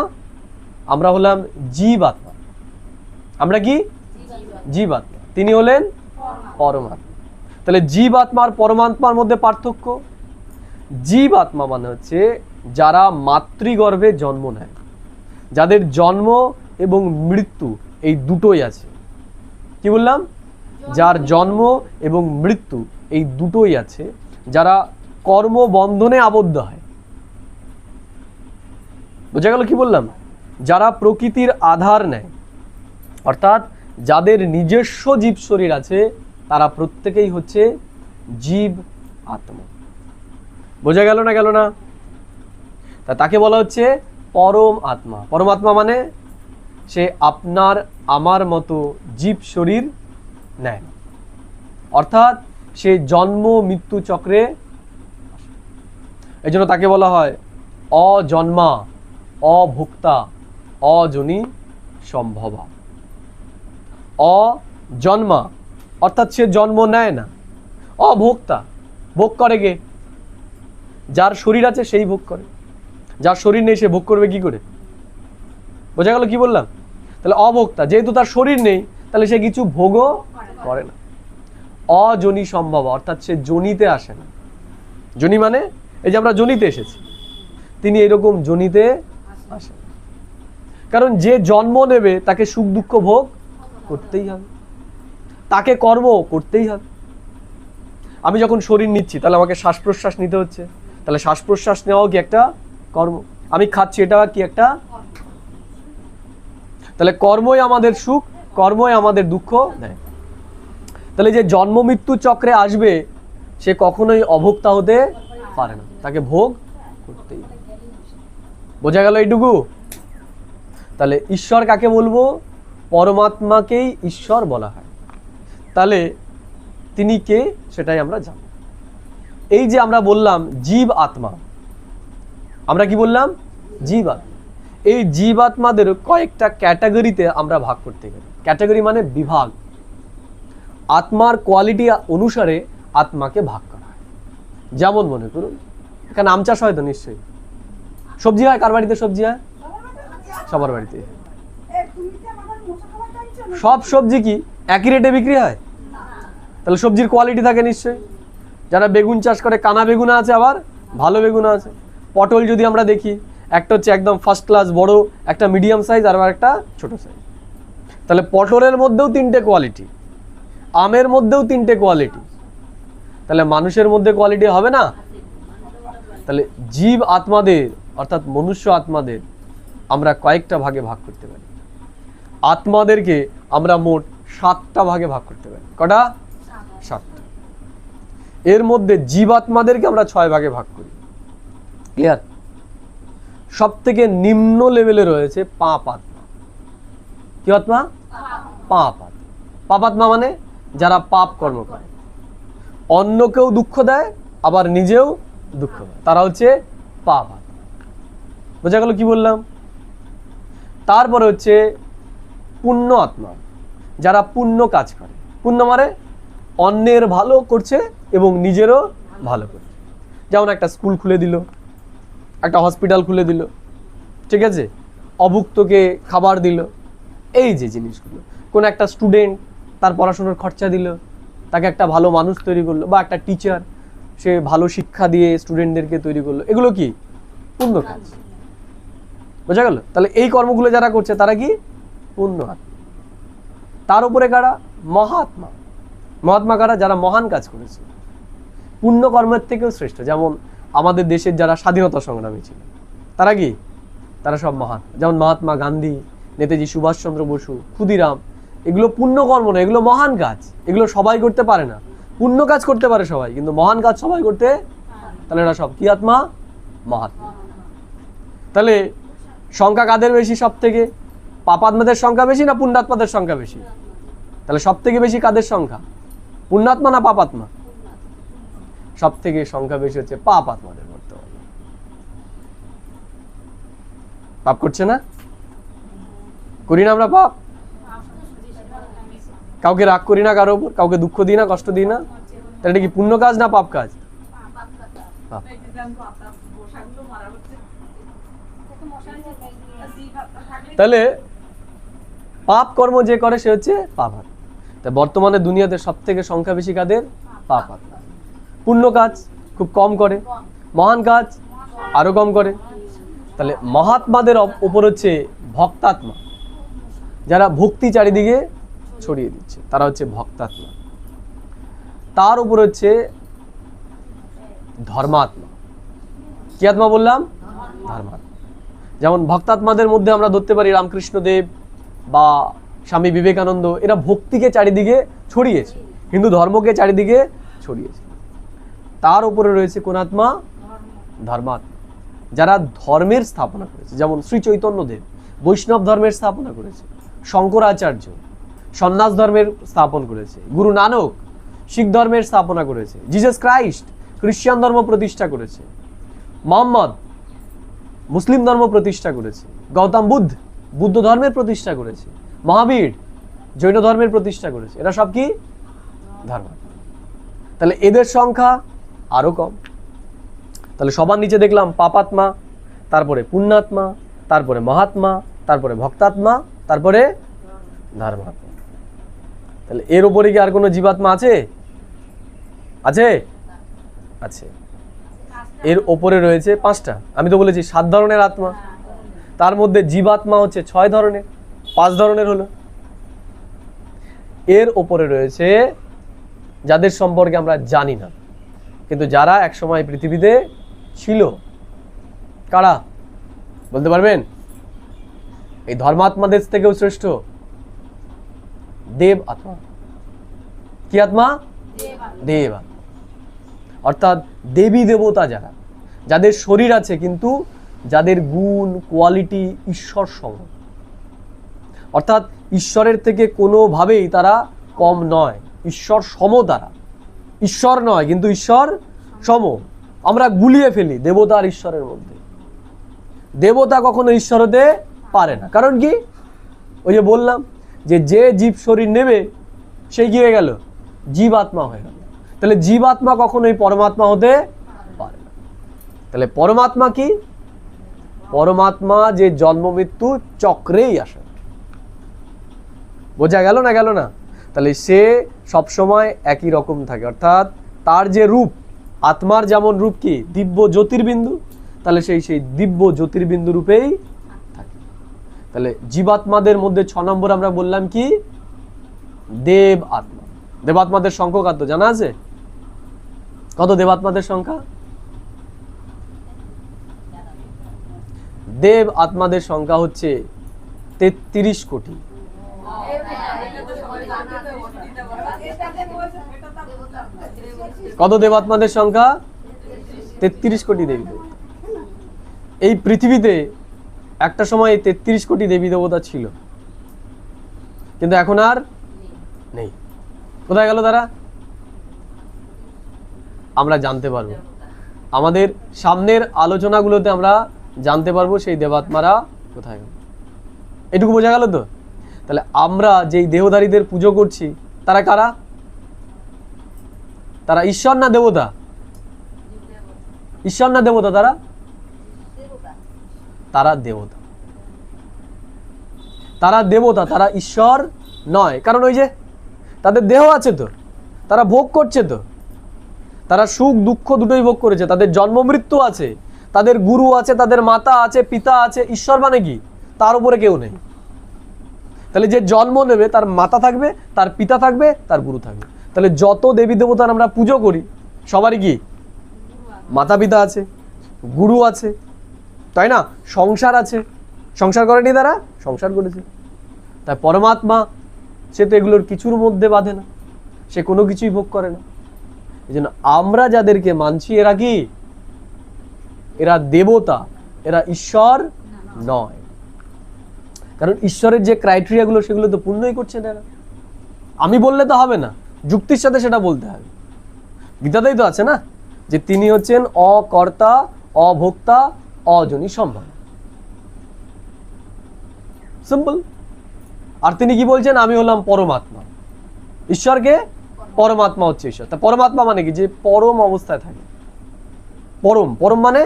আমরা হলাম জীব আত্মা। আমরা কি? জীব আত্মা। তিনি হলেন পরমাত্মা। তাহলে জীব আত্মা আর পরমাত্মার মধ্যে পার্থক্য। জীব আত্মা মানে হচ্ছে যারা মাতৃগর্ভে জন্ম নেয়, যাদের জন্ম এবং মৃত্যু এই দুটোই আছে। কি বললাম? যার জন্ম এবং মৃত্যু এই দুটোই আছে, যারা কর্মবন্ধনে আবদ্ধ হয়। বোঝা গেল কি বললাম? যারা প্রকৃতির আধার নেয়, অর্থাৎ যাদের নিজস্ব জীব শরীর আছে, তারা প্রত্যেকেই হচ্ছে জীব আত্মা। বোঝা গেল না? গেল না? তা তাকে বলা হচ্ছে পরম আত্মা। পরমাত্মা মানে সে আপনার আমার মতো জীব শরীর নেয়, অর্থাৎ সে জন্ম মৃত্যু চক্রে। এই জন্য তাকে বলা হয় অজন্মা, অভোক্তা, অজনী সম্ভবা। অজন্মা অর্থাৎ সে জন্ম নেয় না। অভোক্তা, ভোগ করে কে? যার শরীর আছে সেই ভোগ করে, যার শরীর নেই সে ভোগ করবে কি করে? বোঝা গেল কি বললাম? তাহলে অভোক্তা, যেহেতু তার শরীর নেই, তাহলে সে কিছু ভোগও করে না। অজনী সম্ভব অর্থাৎ সে জনিতে আসে না। জনি মানে এই যে আমরা জনিতে এসেছি, তিনি এরকম জনিতে আসেন। কারণ যে জন্ম নেবে তাকে সুখ দুঃখ ভোগ করতেই হবে, তাকে কর্ম করতেই হবে। আমি যখন শরীর নিচ্ছি, তাহলে আমাকে শ্বাস প্রশ্বাস নিতে হচ্ছে, তাহলে শ্বাস প্রশ্বাস নেওয়াও কি একটা কর্ম? আমি খাচ্ছি, এটা কি একটা? তাহলে কর্মই আমাদের সুখ, কর্মই আমাদের দুঃখ দেয়। তাহলে যে জন্ম মৃত্যু চক্রে আসবে, সে কখনোই অভোক্তা হতে পারে না, তাকে ভোগ করতেই হবে। বোঝা গেল এইটুকু? তাহলে ঈশ্বর কাকে বলবো? পরমাত্মাকেই ঈশ্বর বলা হয়। তাহলে তিনি কে সেটাই আমরা জানি। এই যে আমরা বললাম জীব আত্মা, আমরা কি বললাম? জীব আত্মা। এই জীব আত্মাদের কয়েকটা ক্যাটাগরিতে আমরা ভাগ করতে গেলে, ক্যাটাগরি মানে বিভাগ, আত্মার কোয়ালিটি অনুসারে আত্মাকে ভাগ করা হয়। যেমন মনে করুন এখানে আম চাষ হয় তো নিশ্চয়ই, সবজি হয়, কার বাড়িতে সবজি হয়? সবার বাড়িতে। সব সবজি কি একই রেটে বিক্রি হয়? তাহলে সবজির কোয়ালিটি থাকে নিশ্চয়ই। যারা বেগুন চাষ করে কানা বেগুন আছে, আবার ভালো বেগুন আছে। পটল যদি আমরা দেখি, একটা হচ্ছে একদম ফার্স্ট ক্লাস বড়, একটা মিডিয়াম সাইজ, আর একটা ছোট সাইজ। তাহলে পটলের মধ্যেও 3টে কোয়ালিটি, আমের মধ্যেও 3টে কোয়ালিটি, তাহলে মানুষের মধ্যে কোয়ালিটি হবে না? তাহলে জীব আত্মাদের অর্থাৎ মনুষ্য আত্মাদের আমরা কয়েকটা ভাগে ভাগ করতে পারি। আত্মাদেরকে আমরা মোট 7টা ভাগে ভাগ করতে পারি। কটা? 7টা। এর মধ্যে জীবাত্মাদেরকে আমরা 6 ভাগে ভাগ করি। ক্লিয়ার? সব থেকে নিম্ন লেভেলে রয়েছে পাপ আত্মা। কি আত্মা? পাপ আত্মা। পাপ আত্মা মানে যারা পাপ কর্ম করে, অন্যকেও দুঃখ দেয় আবার নিজেও দুঃখ দেয়, তারা হচ্ছে পাপ আত্মা। বোঝা গেল কি বললাম? তারপরে হচ্ছে পুণ্য আত্মা, যারা পুণ্য কাজ করে। পুণ্য মানে অন্যের ভালো করছে এবং নিজেরও ভালো করছে। যেমন একটা স্কুল খুলে দিল, একটা হসপিটাল খুলে দিল, ঠিক আছে, অভুক্তকে খাবার দিল, এই যে জিনিসগুলো। কোন একটা স্টুডেন্ট তার পড়াশোনার খরচা দিল, তাকে একটা ভালো মানুষ তৈরি করলো, বা একটা টিচার সে ভালো শিক্ষা দিয়ে স্টুডেন্টদেরকে তৈরি করলো, এগুলো কি পুণ্য কাজ। বোঝা গেল? তাহলে এই কর্মগুলো যারা করছে তারা কি পুণ্য আত্মা। তার উপরে কারা? মহাত্মা। মহাত্মা কারা? যারা মহান কাজ করেছে, পুণ্য কর্মের থেকেও শ্রেষ্ঠ। যেমন আমাদের দেশের যারা স্বাধীনতা সংগ্রামী ছিল, তারা কি? তারা সব মহান। যেমন মহাত্মা গান্ধী, নেতাজি সুভাষচন্দ্র বসু, ক্ষুদিরাম। এগুলো পুণ্য কর্ম না, এগুলো মহান কাজ। এগুলো সবাই করতে পারে না। পুণ্য কাজ করতে পারে সবাই, কিন্তু মহান কাজ সবাই করতে, তাহলে এরা সব কি আত্মা? মহাত্মা। তাহলে সংখ্যা কাদের বেশি সব থেকে? পাপাত্মাদের সংখ্যা বেশি না পুণ্যাত্মাদের সংখ্যা বেশি? তাহলে সব থেকে বেশি কাদের সংখ্যা? পুণ্যাত্মা না পাপাত্মা? সব থেকে সংখ্যা বেশি হচ্ছে পাপ আত্মাদের। বর্তমানে পাপ করছে না? করি না আমরা পাপ? কাউকে রাগ করি না কারো উপর, কাউকে দুঃখ দিই না, কষ্ট দিই না, তাহলে এটা কি পুণ্য কাজ না পাপ কাজ? পাপ। তাহলে পাপ কর্ম যে করে সে হচ্ছে পাপ আত্মা। তাই বর্তমানে দুনিয়াতে সব থেকে সংখ্যা বেশি কাদের? পাপ আত্মা। পুণ্য কাজ খুব কম করে, মহান কাজ আরো কম করে। তাহলে মহাত্মাদের উপর হচ্ছে ভক্তাত্মা, যারা ভক্তি চারিদিকে ছড়িয়ে দিচ্ছে, তারা হচ্ছে ভক্তাত্মা। তার উপর হচ্ছে ধর্মাত্মা। কি আত্মা বললাম? ধর্মাত্মা। যেমন ভক্তাত্মাদের মধ্যে আমরা ধরতে পারি রামকৃষ্ণ দেব বা স্বামী বিবেকানন্দ, এরা ভক্তিকে চারিদিকে ছড়িয়েছে, হিন্দু ধর্মকে চারিদিকে ছড়িয়েছে। তার উপরে রয়েছে কোন আত্মা? ধর্মাত্মা, যারা ধর্মের স্থাপনা করেছে। যেমন শ্রী চৈতন্যদেব বৈষ্ণব ধর্মের স্থাপনা করেছে, শঙ্করাচার্য সন্ন্যাস ধর্মের স্থাপন করেছে, গুরু নানক শিখ ধর্মের স্থাপনা করেছে, জিসাস ক্রাইস্ট খ্রিস্টান ধর্ম প্রতিষ্ঠা করেছে, মোহাম্মদ মুসলিম ধর্ম প্রতিষ্ঠা করেছে, গৌতম বুদ্ধ বুদ্ধ ধর্মের প্রতিষ্ঠা করেছে, মহাবীর জৈন ধর্মের প্রতিষ্ঠা করেছে। এরা সব কি? ধর্ম। তাহলে এদের সংখ্যা আরো কম। তাহলে সবার নিচে দেখলাম পাপাত্মা, তারপরে পুণ্যাত্মা, তারপরে মহাত্মা, তারপরে ভক্তাত্মা, তারপরে ধর্মাত্মা। তাহলে এর উপরে কি আর কোনো জীবাত্মা আছে? আছে? আছে। এর উপরে রয়েছে 5টা। আমি তো বলেছি 7 ধরনের আত্মা, তার মধ্যে জীবাত্মা হচ্ছে 6 ধরনের, 5 ধরনের হলো। এর উপরে রয়েছে যাদের সম্পর্কে আমরা জানি না, কিন্তু যারা একসময় পৃথিবীতে ছিল। কারা বলতে পারবেন? এই ধর্মাত্মাদের থেকেও শ্রেষ্ঠ দেব আত্মা। কি আত্মা? দেব আত্মা। অর্থাৎ দেবী দেবতা যারা, যাদের শরীর আছে কিন্তু যাদের গুণ কোয়ালিটি ঈশ্বর সম, অর্থাৎ ঈশ্বরের থেকে কোনোভাবেই তারা কম নয়, ঈশ্বর সম দ্বারা, ঈশ্বর নয় কিন্তু ঈশ্বর সম। আমরা গুলিয়ে ফেলি দেবতা আর ঈশ্বরের মধ্যে। দেবতা কখনো ঈশ্বর হতে পারে না। কারণ কি? ওই যে বললাম যে যে জীব শরীর নেবে সেই কি হয়ে গেল? জীবাত্মা হয়ে গেল। তাহলে জীবাত্মা কখনোই পরমাত্মা হতে পারে না। তাহলে পরমাত্মা কি? পরমাত্মা যে জন্ম মৃত্যু চক্রেই আসে। বোঝা গেল না গেল না? তাহলে সে সবসময় একই রকম থাকে, অর্থাৎ তার যে রূপ, আত্মার যেমন রূপ কি দিব্য জ্যোতির্বিন্দু, তাহলে সেই দিব্য জ্যোতির্বিন্দু রূপেই থাকে। তাহলে জীবাত্মাদের মধ্যে 6 নম্বর আমরা বললাম কি? দেব আত্মা। দেবাত্মাদের সংখ্যা কত জানা আছে? কত দেবাত্মাদের সংখ্যা? দেব আত্মাদের সংখ্যা হচ্ছে 33 কোটি। কত দেবাত্মাদের সংখ্যা? 33 কোটি দেবী দেবতা। এই পৃথিবীতে একটা সময় 33 কোটি দেবী দেবতা ছিল, কিন্তু এখন আর নেই। কোথায় গেল তারা? আমরা জানতে পারবো, আমাদের সামনের আলোচনাগুলোতে আমরা জানতে পারবো সেই দেবাত্মারা কোথায় গেল। এটুকু বোঝা গেল তো? তাহলে আমরা যেই দেহধারীদের পুজো করছি তারা কারা? তারা ঈশ্বর না দেবতা? ঈশ্বর না দেবতা? তারা দেবতা। তারা দেবতা, তারা ঈশ্বর নয়। কারণ ওই যে তাদের দেহ আছে তো, তারা ভোগ করছে তো, তারা সুখ দুঃখ দুটোই ভোগ করেছে, তাদের জন্ম মৃত্যু আছে, তাদের গুরু আছে, তাদের মাতা আছে, পিতা আছে। ঈশ্বর মানে কি? তার উপরে কেউ নেই। তাহলে যে জন্ম নেবে তার মাতা থাকবে, তার পিতা থাকবে, তার গুরু থাকবে। তাহলে যত দেবী দেবতার আমরা পুজো করি সবারই কি মাতা পিতা আছে, গুরু আছে, তাই না? সংসার আছে। সংসার করেনি তারা? সংসার করেছে। তাই পরমাত্মা সে তো এগুলোর কিছুর মধ্যে বাঁধে না, সে কোনো কিছুই ভোগ করে না। এই জন্য আমরা যাদেরকে মানছি এরা কি? এরা দেবতা, এরা ঈশ্বর নয়। কারণ ঈশ্বরের যে ক্রাইটেরিয়াগুলো সেগুলো তো পূর্ণই করছে না এরা। আমি বললে তো হবে না, যুক্তির সাথে সেটা বলতে হবে। গীতাতেই তো আছে না যে তিনি হচ্ছেন অকর্তা, অভোক্তা, অজনী সম্ভব। সিম্পল। আর তিনি কি বলছেন? আমি হলাম পরমাত্মা। ঈশ্বরকে পরমাত্মা হচ্ছে ঈশ্বর। তা পরমাত্মা মানে কি? যে পরম অবস্থায় থাকে। পরম, পরম মানে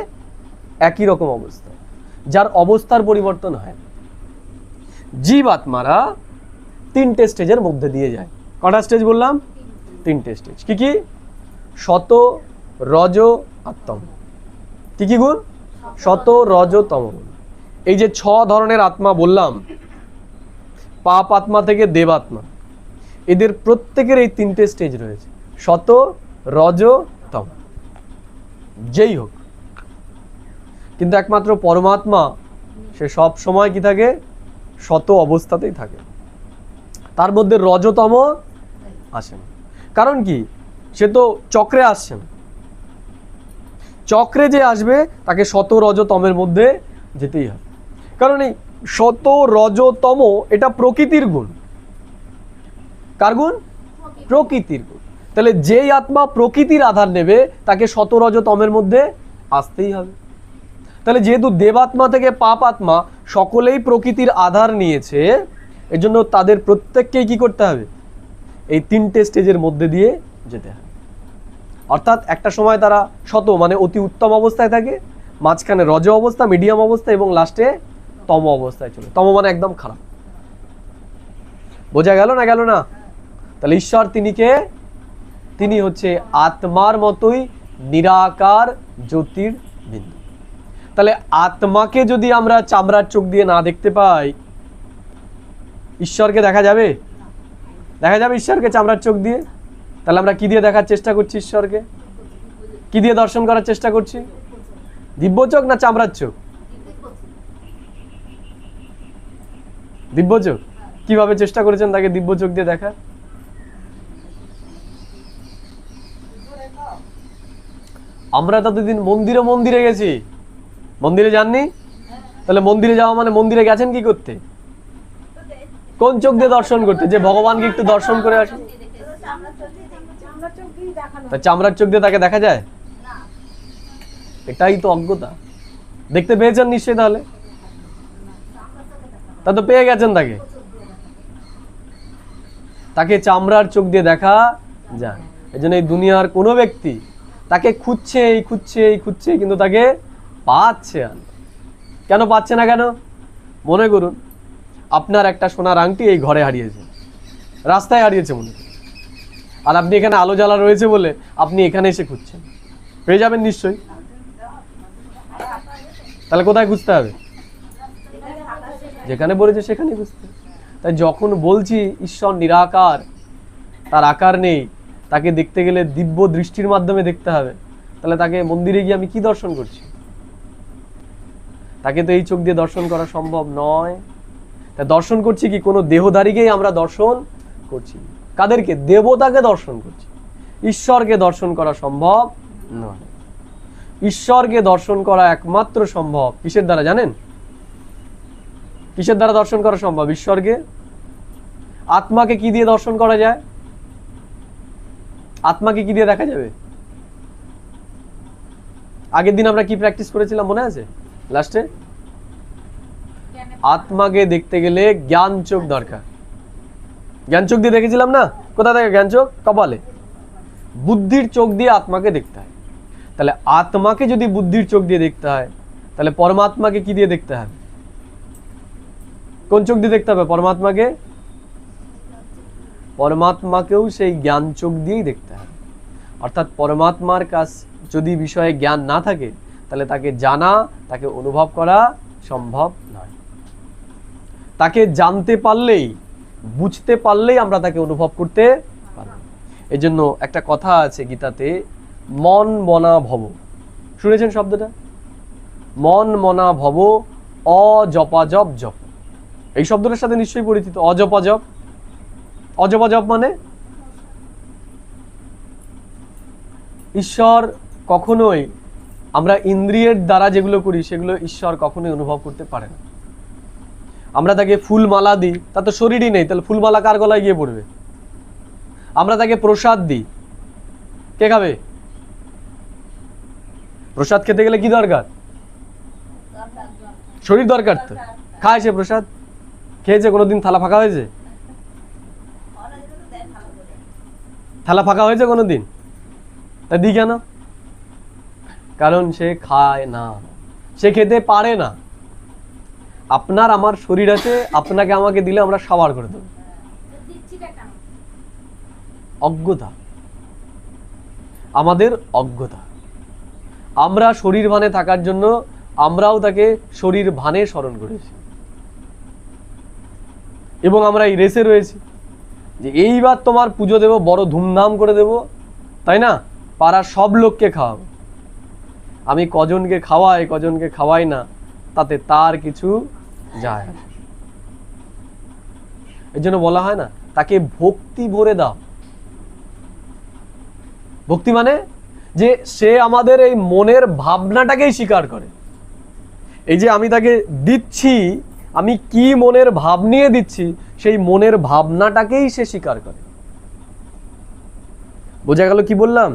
একই রকম অবস্থা, যার অবস্থার পরিবর্তন হয়। জীবাত্মারা 3টে স্টেজের মধ্যে দিয়ে যায়। কটা স্টেজ বললাম? 3টে স্টেজ। কি কি? শত, রজ আর তম। কি কি গুণ? শত, রজ, তম গুণ। এই যে 6 ধরনের আত্মা বললাম, পাপ আত্মা থেকে দেবাত্মা, এদের প্রত্যেকের এই 3টে স্টেজ রয়েছে, শত, রজ, তম। যেই হোক, কিন্তু একমাত্র পরমাত্মা সে সব সময় কি থাকে? শত অবস্থাতেই থাকে। তার মধ্যে রজতম আসেন। কারণ কি? সে তো চক্রে আসছেন। চক্রে যে আসবে তাকে শত, রজতমের মধ্যে যেতেই হবে। কারণ এই শত, রজতম এটা প্রকৃতির গুণ। কার গুণ? প্রকৃতির গুণ। তাহলে যেই আত্মা প্রকৃতির আধার নেবে তাকে শত, রজতমের মধ্যে আসতেই হবে। তাহলে যেহেতু দেবাত্মা থেকে পাপ আত্মা সকলেই প্রকৃতির আধার নিয়েছে, এজন্য তাদের প্রত্যেককেই কি করতে হবে? এই 3টে স্টেজের মধ্যে দিয়ে যেতে হবে। অর্থাৎ একটা সময় তারা শত মানে অতি উত্তম অবস্থায় থাকে, মাঝখানে রজ অবস্থা, মিডিয়াম অবস্থা এবং লাস্টে তম অবস্থায় চলে। তম মানে একদম খারাপ। বোঝা গেল না গেল না? তাহলে ঈশ্বর তিনি কে? তিনি হচ্ছে আত্মার মতোই নিরাকার জ্যোতির্বিন্দু। তাহলে আত্মাকে যদি আমরা চামড়ার চোখ দিয়ে না দেখতে পাই, ঈশ্বরকে দেখা যাবে? দেখা যাবে ঈশ্বরকে চামড়ার চোখ দিয়ে? তাহলে আমরা কি দিয়ে দেখার চেষ্টা করছি ঈশ্বরকে? কি দিয়ে দর্শন করার চেষ্টা করছি? দিব্য চোখ না চামড়ার চোখ? দিব্য চোখ। কিভাবে চেষ্টা করেছেন তাকে দিব্য চোখ দিয়ে দেখা? আমরা ততদিন মন্দিরে মন্দিরে গেছি, মন্দিরে যাননি? তাহলে মন্দিরে যাওয়া মানে মন্দিরে গেছেন কি করতে? কোন চোখ দিয়ে দর্শন করতে? যে ভগবানকে একটু দর্শন করে আসি। তা চামড়ার চোখ দিয়ে তাকে দেখা যায়? এটাই তো অজ্ঞতা। দেখতে পেয়েছেন নিশ্চয়ই, তাহলে তা তো পেয়ে গেছেন তাকে। তাকে চামড়ার চোখ দিয়ে দেখা যায়। এই জন্য এই দুনিয়ার কোনো ব্যক্তি তাকে খুঁজছে কিন্তু তাকে পাচ্ছে না। কেন পাচ্ছে না? কেন? মনে করুন আপনার একটা সোনার আংটি এই ঘরে হারিয়েছে, রাস্তায় হারিয়েছে মনে করুন, আর আপনি এখানে আলো জ্বালা রয়েছে বলে আপনি এখানে এসে খুঁজছেন, পেয়ে যাবেন নিশ্চয়ই। তাহলে কোথায় খুঁজতে হবে? যেখানে বলেছে সেখানে খুঁজতে হবে। তাই যখন বলছি ঈশ্বর নিরাকার, তার আকার নেই, তাকে দেখতে গেলে দিব্য দৃষ্টির মাধ্যমে দেখতে হবে, তাহলে তাকে মন্দিরে গিয়ে আমি কি দর্শন করছি? তাকে তো এই চোখ দিয়ে দর্শন করা সম্ভব নয়। তাই দর্শন করছি কি? কোনো দেহধারীকেই আমরা দর্শন করছি। কাদেরকে? দেবতাকে দর্শন করছি। ঈশ্বরকে দর্শন করা সম্ভব নয়। ঈশ্বরকে দর্শন করা একমাত্র সম্ভব কিসের দ্বারা জানেন? কিসের দ্বারা দর্শন করা সম্ভব ঈশ্বরকে? আত্মাকে কি দিয়ে দর্শন করা যায়? আত্মাকে কি দিয়ে দেখা যাবে? আগের দিন আমরা কি প্র্যাকটিস করেছিলাম মনে আছে? লাস্টে আত্মাকে দেখতে গেলে জ্ঞান চোখ দরকার। জ্ঞান চোখ দিয়ে দেখেছিলাম না? কোথা থেকে জ্ঞান চোখ? কপালে। বুদ্ধির চোখ দিয়ে আত্মাকে দেখতে হয়। তাহলে আত্মাকে যদি বুদ্ধির চোখ দিয়ে দেখতে হয়, তাহলে পরমাত্মাকে কি দিয়ে দেখতে হবে? কোন চোখ দিয়ে দেখতে হবে পরমাত্মাকে? পরমাত্মাকেও সেই জ্ঞান চোখ দিয়েই দেখতে হবে। অর্থাৎ পরমাত্মার কাছ যদি বিষয়ে জ্ঞান না থাকে, তাহলে তাকে জানা, তাকে অনুভব করা সম্ভব নয়। তাকে জানতে পারলেই, বুঝতে পারলেই আমরা তাকে অনুভব করতে পারব। এই জন্য একটা কথা আছে গীতাতে, মন মনা ভব। শুনেছেন শব্দটা? মন মনা ভব অজপাজপ জপ। এই শব্দটার সাথে নিশ্চয়ই পরিচিত। অজপাজপ, অজপাজপ মানে ঈশ্বর কখনোই, আমরা ইন্দ্রিয়ের দ্বারা যেগুলো করি সেগুলো ঈশ্বর কখনোই অনুভব করতে পারে না। আমরা তাকে ফুল মালা দিই, তা তো শরীরই নেই, তাহলে ফুলমালা কার গলায় গিয়ে পড়বে? আমরা তাকে প্রসাদ দিই, কে খাবে? প্রসাদ খেতে গেলে কি দরকার? শরীর দরকার। তো খায় সে প্রসাদ? খেয়েছে কোনোদিন? থালা ফাঁকা হয়েছে? থালা ফাঁকা হয়েছে কোনোদিন? তা দিই কেন? কারণ সে খায় না, সে খেতে পারে না। আপনার আমার শরীর আছে, আপনাকে আমাকে দিলে আমরা সাবার করে দেব। অজ্ঞতা, আমাদের অজ্ঞতা। আমরা শরীর ভানে থাকার জন্য আমরাও তাকে শরীর ভানে স্মরণ করেছি, এবং আমরা এই রেসে রয়েছি যে এইবার তোমার পুজো দেব, বড় ধুমধাম করে দেব, তাই না? পাড়ার সব লোককে খাওয়াবো। আমি কজনকে খাওয়াই কজনকে খাওয়াই না, তাতে তার কিছু যায় না। এর জন্য বলা হয় না তাকে ভক্তি ভরে দাও। ভক্তি মানে যে সে আমাদের এই মনের ভাবনাটাকেই স্বীকার করে। এই যে আমি তাকে দিচ্ছি, আমি কি মনের ভাব নিয়ে দিচ্ছি, সেই মনের ভাবনাটাকেই সে স্বীকার করে। বোঝা গেল কি বললাম?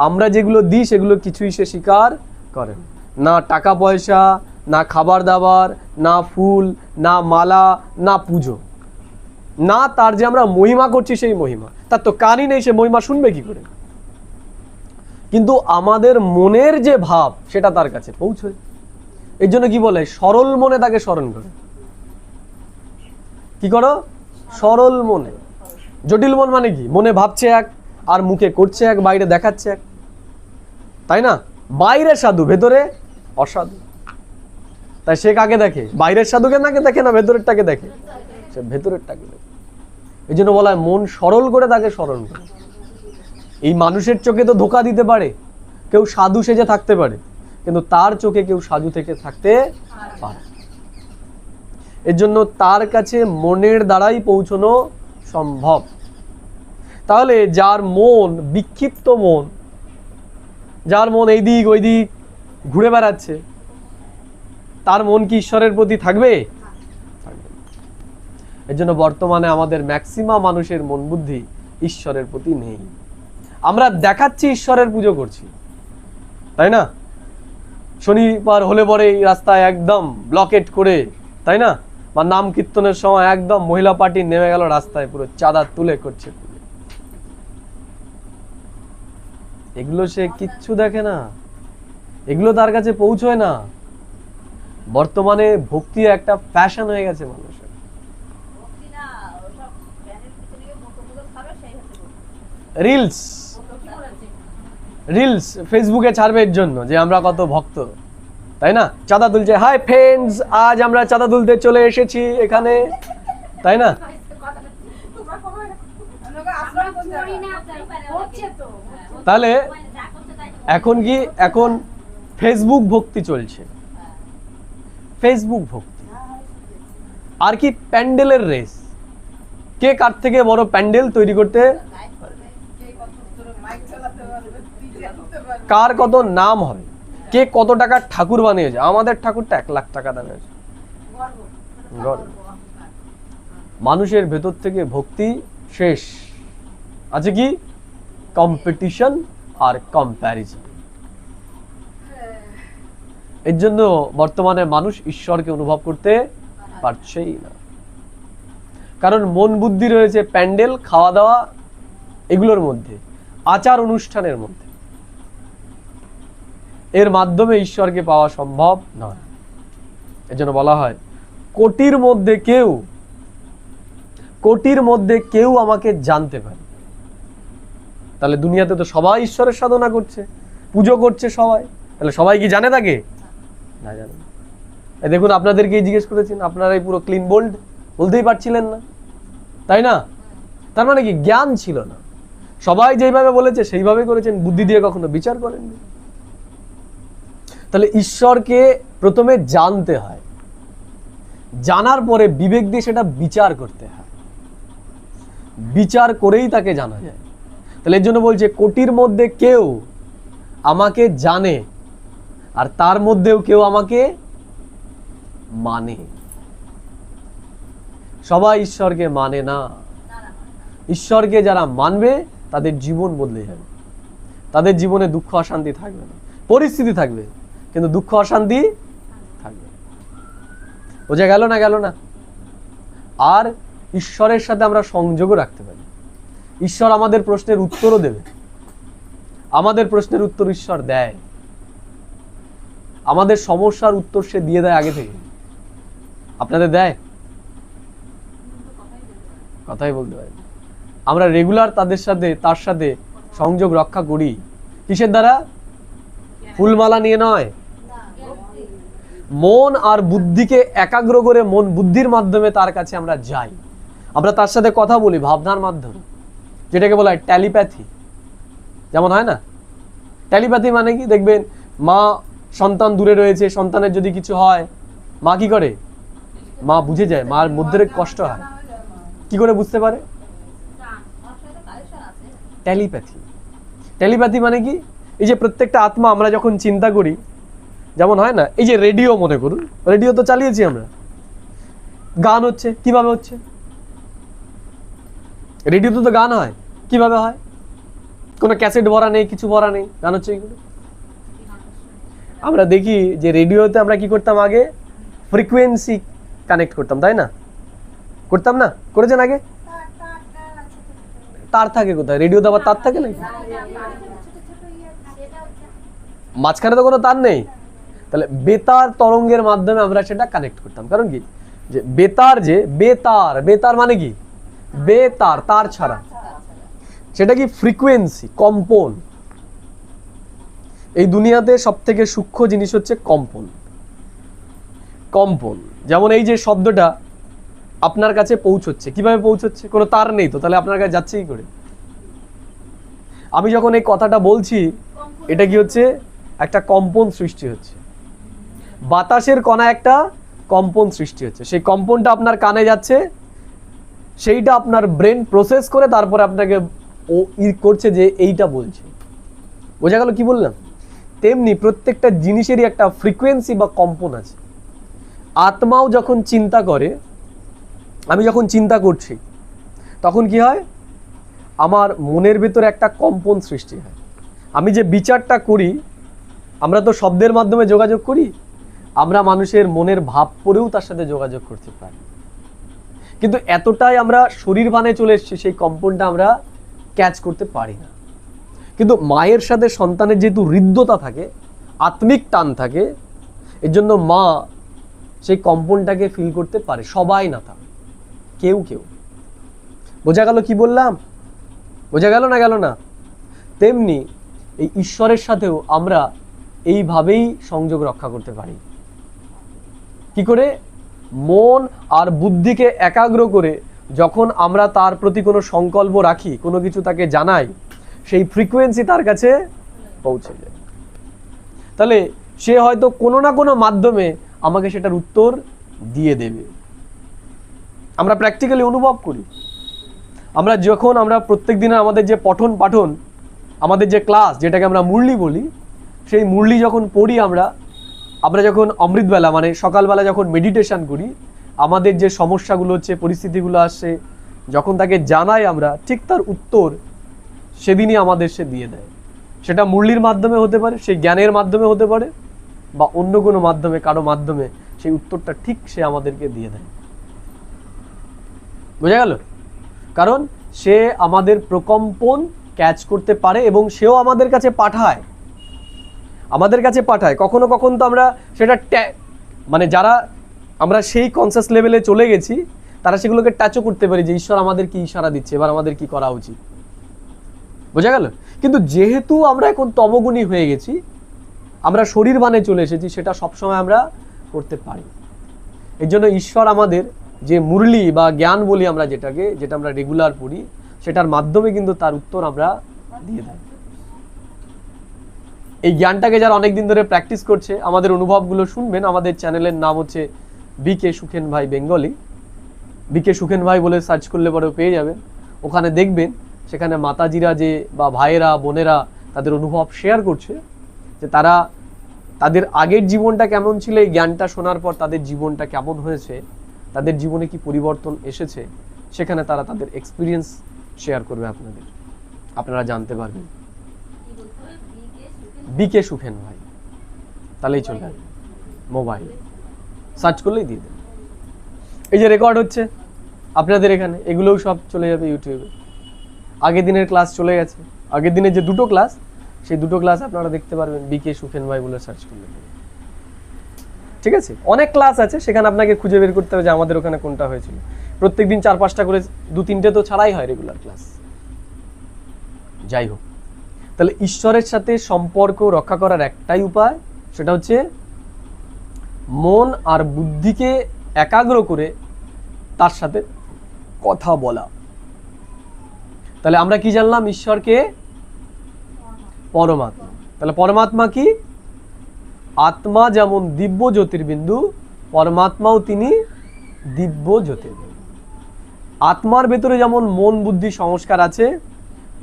আমরা যেগুলো দিই সেগুলো কিছুই সে স্বীকার করে না। টাকা পয়সা, না খাবার দাবার, না ফুল, না মালা, না পুজো, না তার যে আমরা মহিমা করছি সেই মহিমা। তার তো কানই নেই, সে মহিমা শুনবে কি করে? কিন্তু আমাদের মনের যে ভাব সেটা তার কাছে পৌঁছয়। এই জন্য কি বলে? সরল মনে তাকে স্মরণ করো। কি করো? সরল মনে। জটিল মন মানে কি? মনে ভাবছে এক আর মুখে করছে এক, বাইরে দেখাচ্ছে এক, তাই না? বাইরে সাধু, ভেতরে অসাধু। তাই সে কাকে দেখে? বাইরের সাধুকে নাকি দেখে না ভেতরেরটাকে দেখে? সে ভেতরেরটাকে দেখে। এই জন্য বলা হয় মন সরল করে তাকে স্মরণ করে। এই মানুষের চোখে তো ধোঁকা দিতে পারে, কেউ সাধু সেজে থাকতে পারে, কিন্তু তার চোখে কেউ সাধু থেকে থাকতে পারে। এর জন্য তার কাছে মনের দ্বারাই পৌঁছানো সম্ভব। তাহলে যার মন বিক্ষিপ্ত মন, যার মন এই দিক ওই দিক ঘুরে বেড়াচ্ছে, তার মন কি ঈশ্বরের প্রতি থাকবে? এর জন্য বর্তমানে আমাদের ম্যাক্সিমাম মানুষের মন বুদ্ধি ঈশ্বরের প্রতি নেই। আমরা দেখাচ্ছি ঈশ্বরের পুজো করছি, তাই না? শনিবার হলে পরে এই রাস্তায় একদম ব্লকেট করে, তাই না? বা নাম কীর্তনের সময় একদম মহিলা পার্টি নেমে গেল রাস্তায়, পুরো চাঁদা তুলে করছে। এগুলো সে কিচ্ছু দেখে না, এগুলো তার কাছে পৌঁছয় না। বর্তমানে ভক্তি একটা ফ্যাশন হয়ে গেছে মানুষের। রিলস রিলস ফেসবুকে ছাড়বে এর জন্য যে আমরা কত ভক্ত, তাই না? চাঁদা তুলছে, হাই ফ্রেন্ডস, আজ আমরা চাঁদা তুলতে চলে এসেছি এখানে, তাই না? তাহলে এখন ফেসবুক ভক্তি চলছে, ফেসবুক ভক্তি। আর কি প্যান্ডেলের রেস, কে কার থেকে বড় প্যান্ডেল তৈরি করতে, কার কত নাম হবে, কে কত টাকার ঠাকুর বানিয়েছে। আমাদের ঠাকুরটা 1 লাখ টাকা দামের। মানুষের ভেতর থেকে ভক্তি শেষ। আছে কি কম্পিটিশন আর কম্প্যারিজন। এর জন্য বর্তমানে মানুষ ঈশ্বরকে অনুভব করতে পারছেই না, কারণ মন বুদ্ধি রয়েছে প্যান্ডেল, খাওয়া দাওয়া, এগুলোর মধ্যে, আচার অনুষ্ঠানের মধ্যে। এর মাধ্যমে ঈশ্বরকে পাওয়া সম্ভব নয়। এর জন্য বলা হয় কোটির মধ্যে কেউ আমাকে জানতে পারে। তাহলে দুনিয়াতে তো সবাই ঈশ্বরের সাধনা করছে, পুজো করছে সবাই, তাহলে সবাই কি জানে তাকে? না, জানে না। এই দেখুন, আপনাদেরকে জিজ্ঞেস করেছেন, আপনারাই পুরো ক্লিন বোল্ড, বলতেই পারছিলেন না, তাই না? তার মানে কি জ্ঞান ছিল না। সবাই যেইভাবে বলেছে সেইভাবে করেছেন, বুদ্ধি দিয়ে কখনো বিচার করেননি। তাহলে ঈশ্বরকে প্রথমে জানতে হয়, জানার পরে বিবেক দিয়ে সেটা বিচার করতে হয়, বিচার করেই তাকে জানা যায়। তাহলে এর জন্য বলছে কোটির মধ্যে কেউ আমাকে জানে, আর তার মধ্যেও কেউ আমাকে মানে। সবাই ঈশ্বরকে মানে না। ঈশ্বরকে যারা মানবে তাদের জীবন বদলে যাবে, তাদের জীবনে দুঃখ অশান্তি থাকবে না। পরিস্থিতি থাকবে কিন্তু দুঃখ অশান্তি থাকবে। বোঝা গেল না? গেল না? আর ঈশ্বরের সাথে আমরা সংযোগও রাখতে পারি। ঈশ্বর আমাদের প্রশ্নের উত্তরও দেবে। আমাদের প্রশ্নের উত্তর ঈশ্বর দেয়, আমাদের সমস্যার উত্তর সে দিয়ে দেয় আগে থেকে। আপনাদের দেয়? কথাই বলতে পারি। আমরা রেগুলার তার সাথে সংযোগ রক্ষা করি। কিসের দ্বারা? ফুলমালা নিয়ে নয়, মন আর বুদ্ধিকে একাগ্র করে মন বুদ্ধির মাধ্যমে তার কাছে আমরা যাই। আমরা তার সাথে কথা বলি ভাবনার মাধ্যমে, যেটাকে বলা হয় টেলিপ্যাথি। যেমন হয় না, টেলিপ্যাথি মানে কি? দেখবেন মা সন্তান দূরে রয়েছে, সন্তানের যদি কিছু হয় মা কি করে? মা বুঝে যায়, মার মধ্যে কষ্ট হয়। কি করে বুঝতে পারে? টেলিপ্যাথি। টেলিপ্যাথি মানে কি? এই যে প্রত্যেকটা আত্মা আমরা যখন চিন্তা করি, যেমন হয় না, এই যে রেডিও মনে করুন, রেডিও তো চালিয়েছি আমরা, গান হচ্ছে, কিভাবে হচ্ছে? রেডিওতে তো গান হয়, কিভাবে হয়? কোনো ক্যাসেট ভরা নেই, কিছু ভরা নেই, গান হচ্ছে এইগুলো। আমরা দেখি যে রেডিওতে আমরা কি করতাম আগে? ফ্রিকোয়েন্সি কানেক্ট করতাম, তাই না? করতাম না? করেছেন আগে? তার থাকে কোথায়? রেডিওতে আবার তার থাকে নাকি? মাঝখানে তো কোনো তার নেই। তাহলে বেতার তরঙ্গের মাধ্যমে আমরা সেটা কানেক্ট করতাম। কারণ কি? যে বেতার মানে কি? বেতার, তার ছাড়া। সেটা কি? ফ্রিকোয়েন্সি, কম্পন। এই দুনিয়াতে সব থেকে সূক্ষ্ম জিনিস হচ্ছে কম্পন। কম্পন যেমন এই যে শব্দটা আপনার কাছে পৌঁছচ্ছে, কিভাবে পৌঁছচ্ছে? কোনো তার নেই তো, তাহলে আপনার কাছে যাচ্ছে কি করে? আমি যখন এই কথাটা বলছি, এটা কি হচ্ছে? একটা কম্পন সৃষ্টি হচ্ছে, বাতাসের কণা একটা কম্পন সৃষ্টি হচ্ছে। সেই কম্পনটা আপনার কানে যাচ্ছে, সেইটা আপনার ব্রেন প্রসেস করে তারপরে আপনাকে করছে যে এইটা বলছে। বোঝা গেল কি বললাম? তেমনি প্রত্যেকটা জিনিসেরই একটা ফ্রিকোয়েন্সি বা কম্পন আছে। আত্মাও যখন চিন্তা করে, আমি যখন চিন্তা করছি তখন কি হয়? আমার মনের ভেতরে একটা কম্পন সৃষ্টি হয়। আমি যে বিচারটা করি, আমরা তো শব্দের মাধ্যমে যোগাযোগ করি, আমরা মানুষের মনের ভাব পড়েও তার সাথে যোগাযোগ করতে পারি। কিন্তু এতটাই আমরা শরীর বানে চলে এসেছি, সেই কম্পনটা আমরা ক্যাচ করতে পারি না। কিন্তু মায়ের সাথে সন্তানের যেহেতু হৃদ্যতা থাকে, আত্মিক টান থাকে, এর জন্য মা সেই কম্পনটাকে ফিল করতে পারে। সবাই না, তা কেউ কেউ। বোঝা গেল কি বললাম? বোঝা গেল না? গেল না? তেমনি এই ঈশ্বরের সাথেও আমরা এইভাবেই সংযোগ রক্ষা করতে পারি। কি করে? মন আর বুদ্ধিকে একাগ্র করে যখন আমরা তার প্রতি কোনো সংকল্প রাখি, কোনো কিছু তাকে জানাই, সেই ফ্রিকোয়েন্সি তার কাছে পৌঁছে যায়। তাহলে সে হয়তো কোনো না কোনো মাধ্যমে আমাকে সেটার উত্তর দিয়ে দেবে। আমরা প্র্যাকটিক্যালি অনুভব করি। আমরা প্রত্যেক দিনের আমাদের যে পঠন পাঠন, আমাদের যে ক্লাস, যেটাকে আমরা মুরলি বলি, সেই মুরলি যখন পড়ি আমরা যখন অমৃতবেলা মানে সকালবেলা যখন মেডিটেশন করি, আমাদের যে সমস্যাগুলো হচ্ছে, পরিস্থিতিগুলো আসছে, যখন তাকে জানাই আমরা, ঠিক তার উত্তর সেদিনই আমাদের সে দিয়ে দেয়। সেটা মুরলির মাধ্যমে হতে পারে, সেই জ্ঞানের মাধ্যমে হতে পারে, বা অন্য কোনো মাধ্যমে, কারো মাধ্যমে সেই উত্তরটা ঠিক সে আমাদেরকে দিয়ে দেয়। বোঝা গেল? কারণ সে আমাদের প্রকম্পন ক্যাচ করতে পারে এবং সেও আমাদের কাছে পাঠায়। কখনো কখনো তো আমরা সেটা মানে যারা আমরা সেই কনসিয়াস লেভেলে চলে গেছি, তারা সেগুলোকে টাচও করতে পারি যে ঈশ্বর আমাদের কি ইশারা দিচ্ছে, এবার আমাদের কি করা উচিত। বোঝা গেল? কিন্তু যেহেতু আমরা এখন তমগুণী হয়ে গেছি, আমরা শরীর বানে চলে এসেছি, সেটা সবসময় আমরা করতে পারি। এর জন্য ঈশ্বর আমাদের যে মুরলি বা জ্ঞান বলি আমরা, যেটা আমরা রেগুলার পড়ি, সেটার মাধ্যমে কিন্তু তার উত্তর আমরা দিয়ে দেয়। এই জ্ঞানটাকে যারা অনেকদিন ধরে প্র্যাকটিস করছে, আমাদের অনুভবগুলো শুনবেন। আমাদের চ্যানেলের নাম হচ্ছে বিকে সুখেন ভাই বেঙ্গলি। বিকে সুখেন ভাই বলে সার্চ করলে পরেও পেয়ে যাবেন। ওখানে দেখবেন সেখানে মাতাজিরা যে বা ভাইয়েরা বোনেরা তাদের অনুভব শেয়ার করছে, যে তারা তাদের আগের জীবনটা কেমন ছিল, এই জ্ঞানটা শোনার পর তাদের জীবনটা কেমন হয়েছে, তাদের জীবনে কি পরিবর্তন এসেছে, সেখানে তারা তাদের এক্সপিরিয়েন্স শেয়ার করবে আপনারা জানতে পারবেন। বিকে সুখেন ভাই, তাহলেই চলে আসবে, মোবাইল সার্চ করলেই দিয়ে দেবে। এই যে রেকর্ড হচ্ছে আপনাদের এখানে, এগুলোও সব চলে যাবে ইউটিউবে। আগের দিনের ক্লাস চলে গেছে, আগের দিনের যে দুটো ক্লাস, সেই দুটো ক্লাস আপনারা দেখতে পারবেন বিকে সুখেন ভাই বলে সার্চ করলে। ঠিক আছে? অনেক ক্লাস আছে, সেখানে আপনাকে খুঁজে বের করতে হবে যে আমাদের ওখানে কোনটা হয়েছিল। প্রত্যেকদিন 4-5টা করে, 2-3টে তো ছাড়াই হয় রেগুলার ক্লাস। যাই হোক, তাহলে ঈশ্বরের সাথে সম্পর্ক রক্ষা করার একটাই উপায়, সেটা হচ্ছে মন আর বুদ্ধিকে একাগ্র করে তার সাথে কথা বলা। তাহলে আমরা কি জানলাম? ঈশ্বরকে পরমাত্মা। তাহলে পরমাত্মা কি? আত্মা যেমন দিব্য জ্যোতির্বিন্দু, পরমাত্মাও তিনি দিব্য জ্যোতির্বিন্দু। আত্মার ভেতরে যেমন মন বুদ্ধি সংস্কার আছে,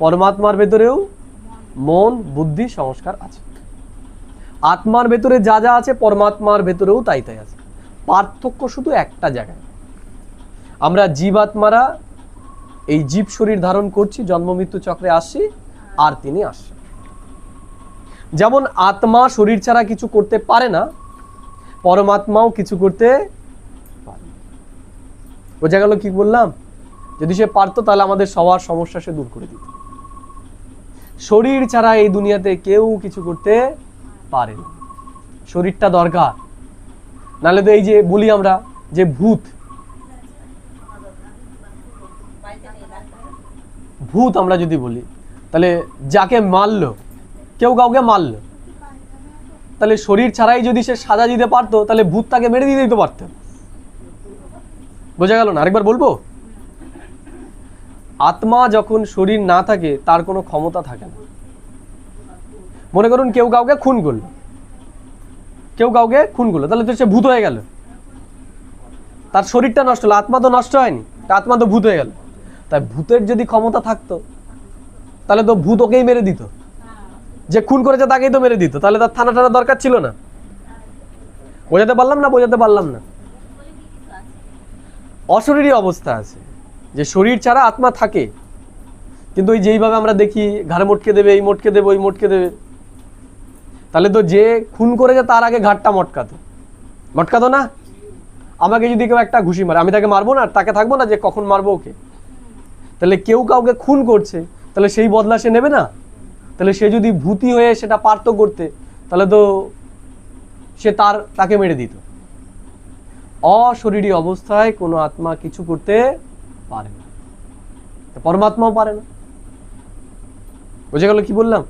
পরমাত্মার ভেতরেও মন বুদ্ধি সংস্কার আছে। আত্মার ভেতরে যা যা আছে, পরমাত্মার ভেতরেও তাই তাই আছে। পার্থক্য শুধু একটা জায়গায়, আমরা জীবাত্মারা এই জীব শরীর ধারণ করছি, জন্ম মৃত্যু চক্রে আসছি, আর তিনি আসছেন। যেমন আত্মা শরীর ছাড়া কিছু করতে পারে না, পরমাত্মাও কিছু করতে পারে। বোঝা গেল কি বললাম? যদি সে পারতো তাহলে আমাদের সবার সমস্যা সে দূর করে দিত। শরীর ছাড়া এই দুনিয়াতে কেউ কিছু করতে পারে না, শরীরটা দরকার। নাহলে তো এই যে বলি আমরা যে ভূত আমরা যদি বলি, তাহলে যাকে মারলো, কেউ কাউকে মারলো, তাহলে শরীর ছাড়াই যদি সে সাজা দিতে পারতো, তাহলে ভূত তাকে মেরে দিয়ে দিতে পারত। বোঝা গেল না? আরেকবার বলবো, আত্মা যখন শরীর না থাকে তার কোনো ক্ষমতা থাকে না। মনে করুন কেউ কাউকে খুন করলো, তাহলে তো সে ভূত হয়ে গেল, তার শরীরটা নষ্ট হলো, আত্মা তো নষ্ট হয়নি, আত্মা তো ভূত হয়ে গেল। তাই ভূতের যদি ক্ষমতা থাকতো, তাহলে তো ভূত ওকেই মেরে দিত, যে খুন করেছে তাকেই তো মেরে দিত, তাহলে তার থানা টানা দরকার ছিল না। বোঝাতে পারলাম না? অশরীরী অবস্থা আছে, যে শরীর ছাড়া আত্মা থাকে, কিন্তু ওই যেইভাবে আমরা দেখি ঘাড়ে মটকে দেবে, এই মটকে দেবে, ওই মটকে দেবে, তাহলে তো যে খুন করেছে তার আগে ঘাটটা মটকাতো না? আমাকে যদি কেউ একটা ঘুষি মারে, আমি তাকে মারবো না? তাকে থাকবো না যে কখন মারবো ওকে? তাহলে কেউ কাউকে খুন করছে, তাহলে সেই বদলা সে নেবে না? তাহলে সে যদি ভূতি হয়ে সেটা পারতো করতে, তাহলে তো সে তাকে মেরে দিত। অশরীরী অবস্থায় কোনো আত্মা কিছু করতে পারে না, পরমাত্মাও পারে না। বুঝে গেল কি বললাম?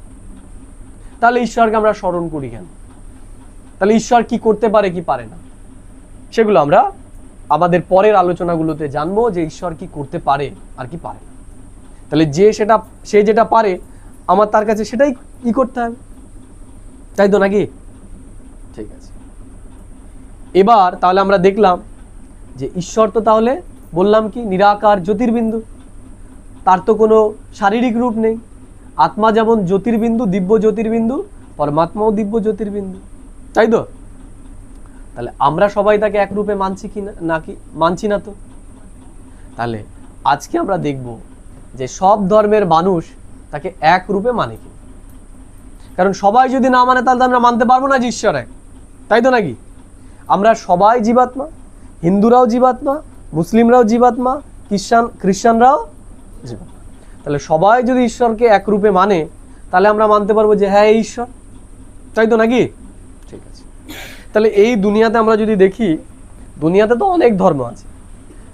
তাহলে ঈশ্বরকে আমরা স্মরণ করি কেন? তাহলে ঈশ্বর কি করতে পারে কি পারে না, সেগুলো আমরা আমাদের পরের আলোচনাগুলোতে জানবো, যে ঈশ্বর কি করতে পারে আর কি পারে না। তাহলে সে যেটা পারে, আমার তার কাছে সেটাই কি করতে হবে, তাই তো নাকি? ঠিক আছে, এবার তাহলে আমরা দেখলাম যে ঈশ্বর তো তাহলে বললাম কি নিরাকার জ্যোতির্বিন্দু, তার তো কোনো শারীরিক রূপ নেই। আত্মা যেমন জ্যোতির্বিন্দু, দিব্য জ্যোতির্বিন্দু, পরমাত্মাও দিব্য জ্যোতির্বিন্দু, তাই তো? তাহলে আমরা সবাই তাকে এক রূপে মানছি কি নাকি মানছি না? তো তাহলে আজকে আমরা দেখব যে সব ধর্মের মানুষ তাকে এক রূপে মানে কি। কারণ সবাই যদি না মানে তাহলে আমরা মানতে পারবো না যে ঈশ্বর এক, তাই তো নাকি? আমরা সবাই জীবাত্মা, হিন্দুরাও জীবাত্মা, মুসলিমরাও জীবাত্মা, খ্রিস্টানরাও জীবাত্মা। তাহলে সবাই যদি ঈশ্বরকে এক রূপে মানে, তাহলে আমরা মানতে পারবো যে হ্যাঁ এই ঈশ্বর, তাই তো নাকি? ঠিক আছে, তাহলে এই দুনিয়াতে আমরা যদি দেখি, দুনিয়াতে তো অনেক ধর্ম আছে,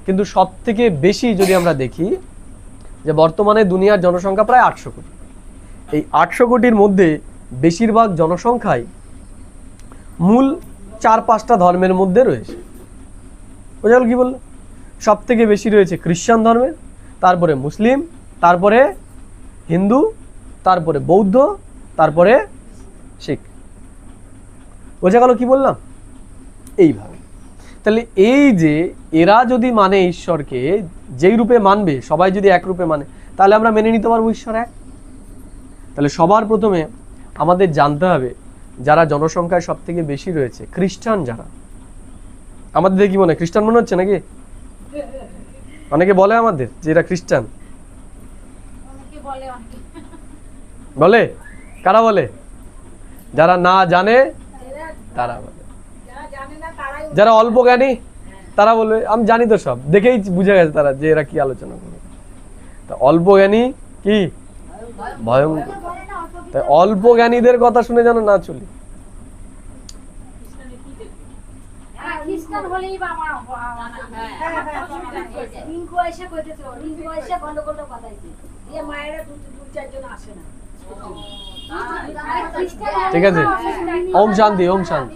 কিন্তু সব থেকে বেশি যদি আমরা দেখি যে বর্তমানে দুনিয়ার জনসংখ্যা প্রায় 800 কোটি। এই 800 কোটির মধ্যে বেশিরভাগ জনসংখ্যাই মূল 4-5টা ধর্মের মধ্যে রয়েছে। বোঝা গেল কি বললো? সব থেকে বেশি রয়েছে খ্রিস্টান ধর্মের, তারপরে মুসলিম, তারপরে হিন্দু, তারপরে বৌদ্ধ, তারপরে শিখ। বোঝা গেল কি বললাম? এইভাবে। তাহলে এই যে এরা যদি মানে ঈশ্বরকে, যেই রূপে মানবে, সবাই যদি এক রূপে মানে, তাহলে আমরা মেনে নিতে পারবো ঈশ্বর এক। তাহলে সবার প্রথমে আমাদের জানতে হবে, যারা জনসংখ্যায় সব থেকে বেশি রয়েছে খ্রিস্টান যারা, আমাদের দেখি মনে খ্রিস্টান মনে হচ্ছে নাকি? অনেকে বলে আমাদের যে এরা খ্রিস্টান, বলে। কারা বলে? যারা না জানে তারা বলে, যারা অল্প জ্ঞানী তারা বলবে আমি জানি তো সব, দেখেই বুঝে গেছে তারা যে এরা কি আলোচনা করে। তা অল্প জ্ঞানী কি ভয়ঙ্কর, তাই অল্প জ্ঞানীদের কথা শুনে যেন না চলি। ঠিক আছে, ওম শান্তি, ওম শান্তি।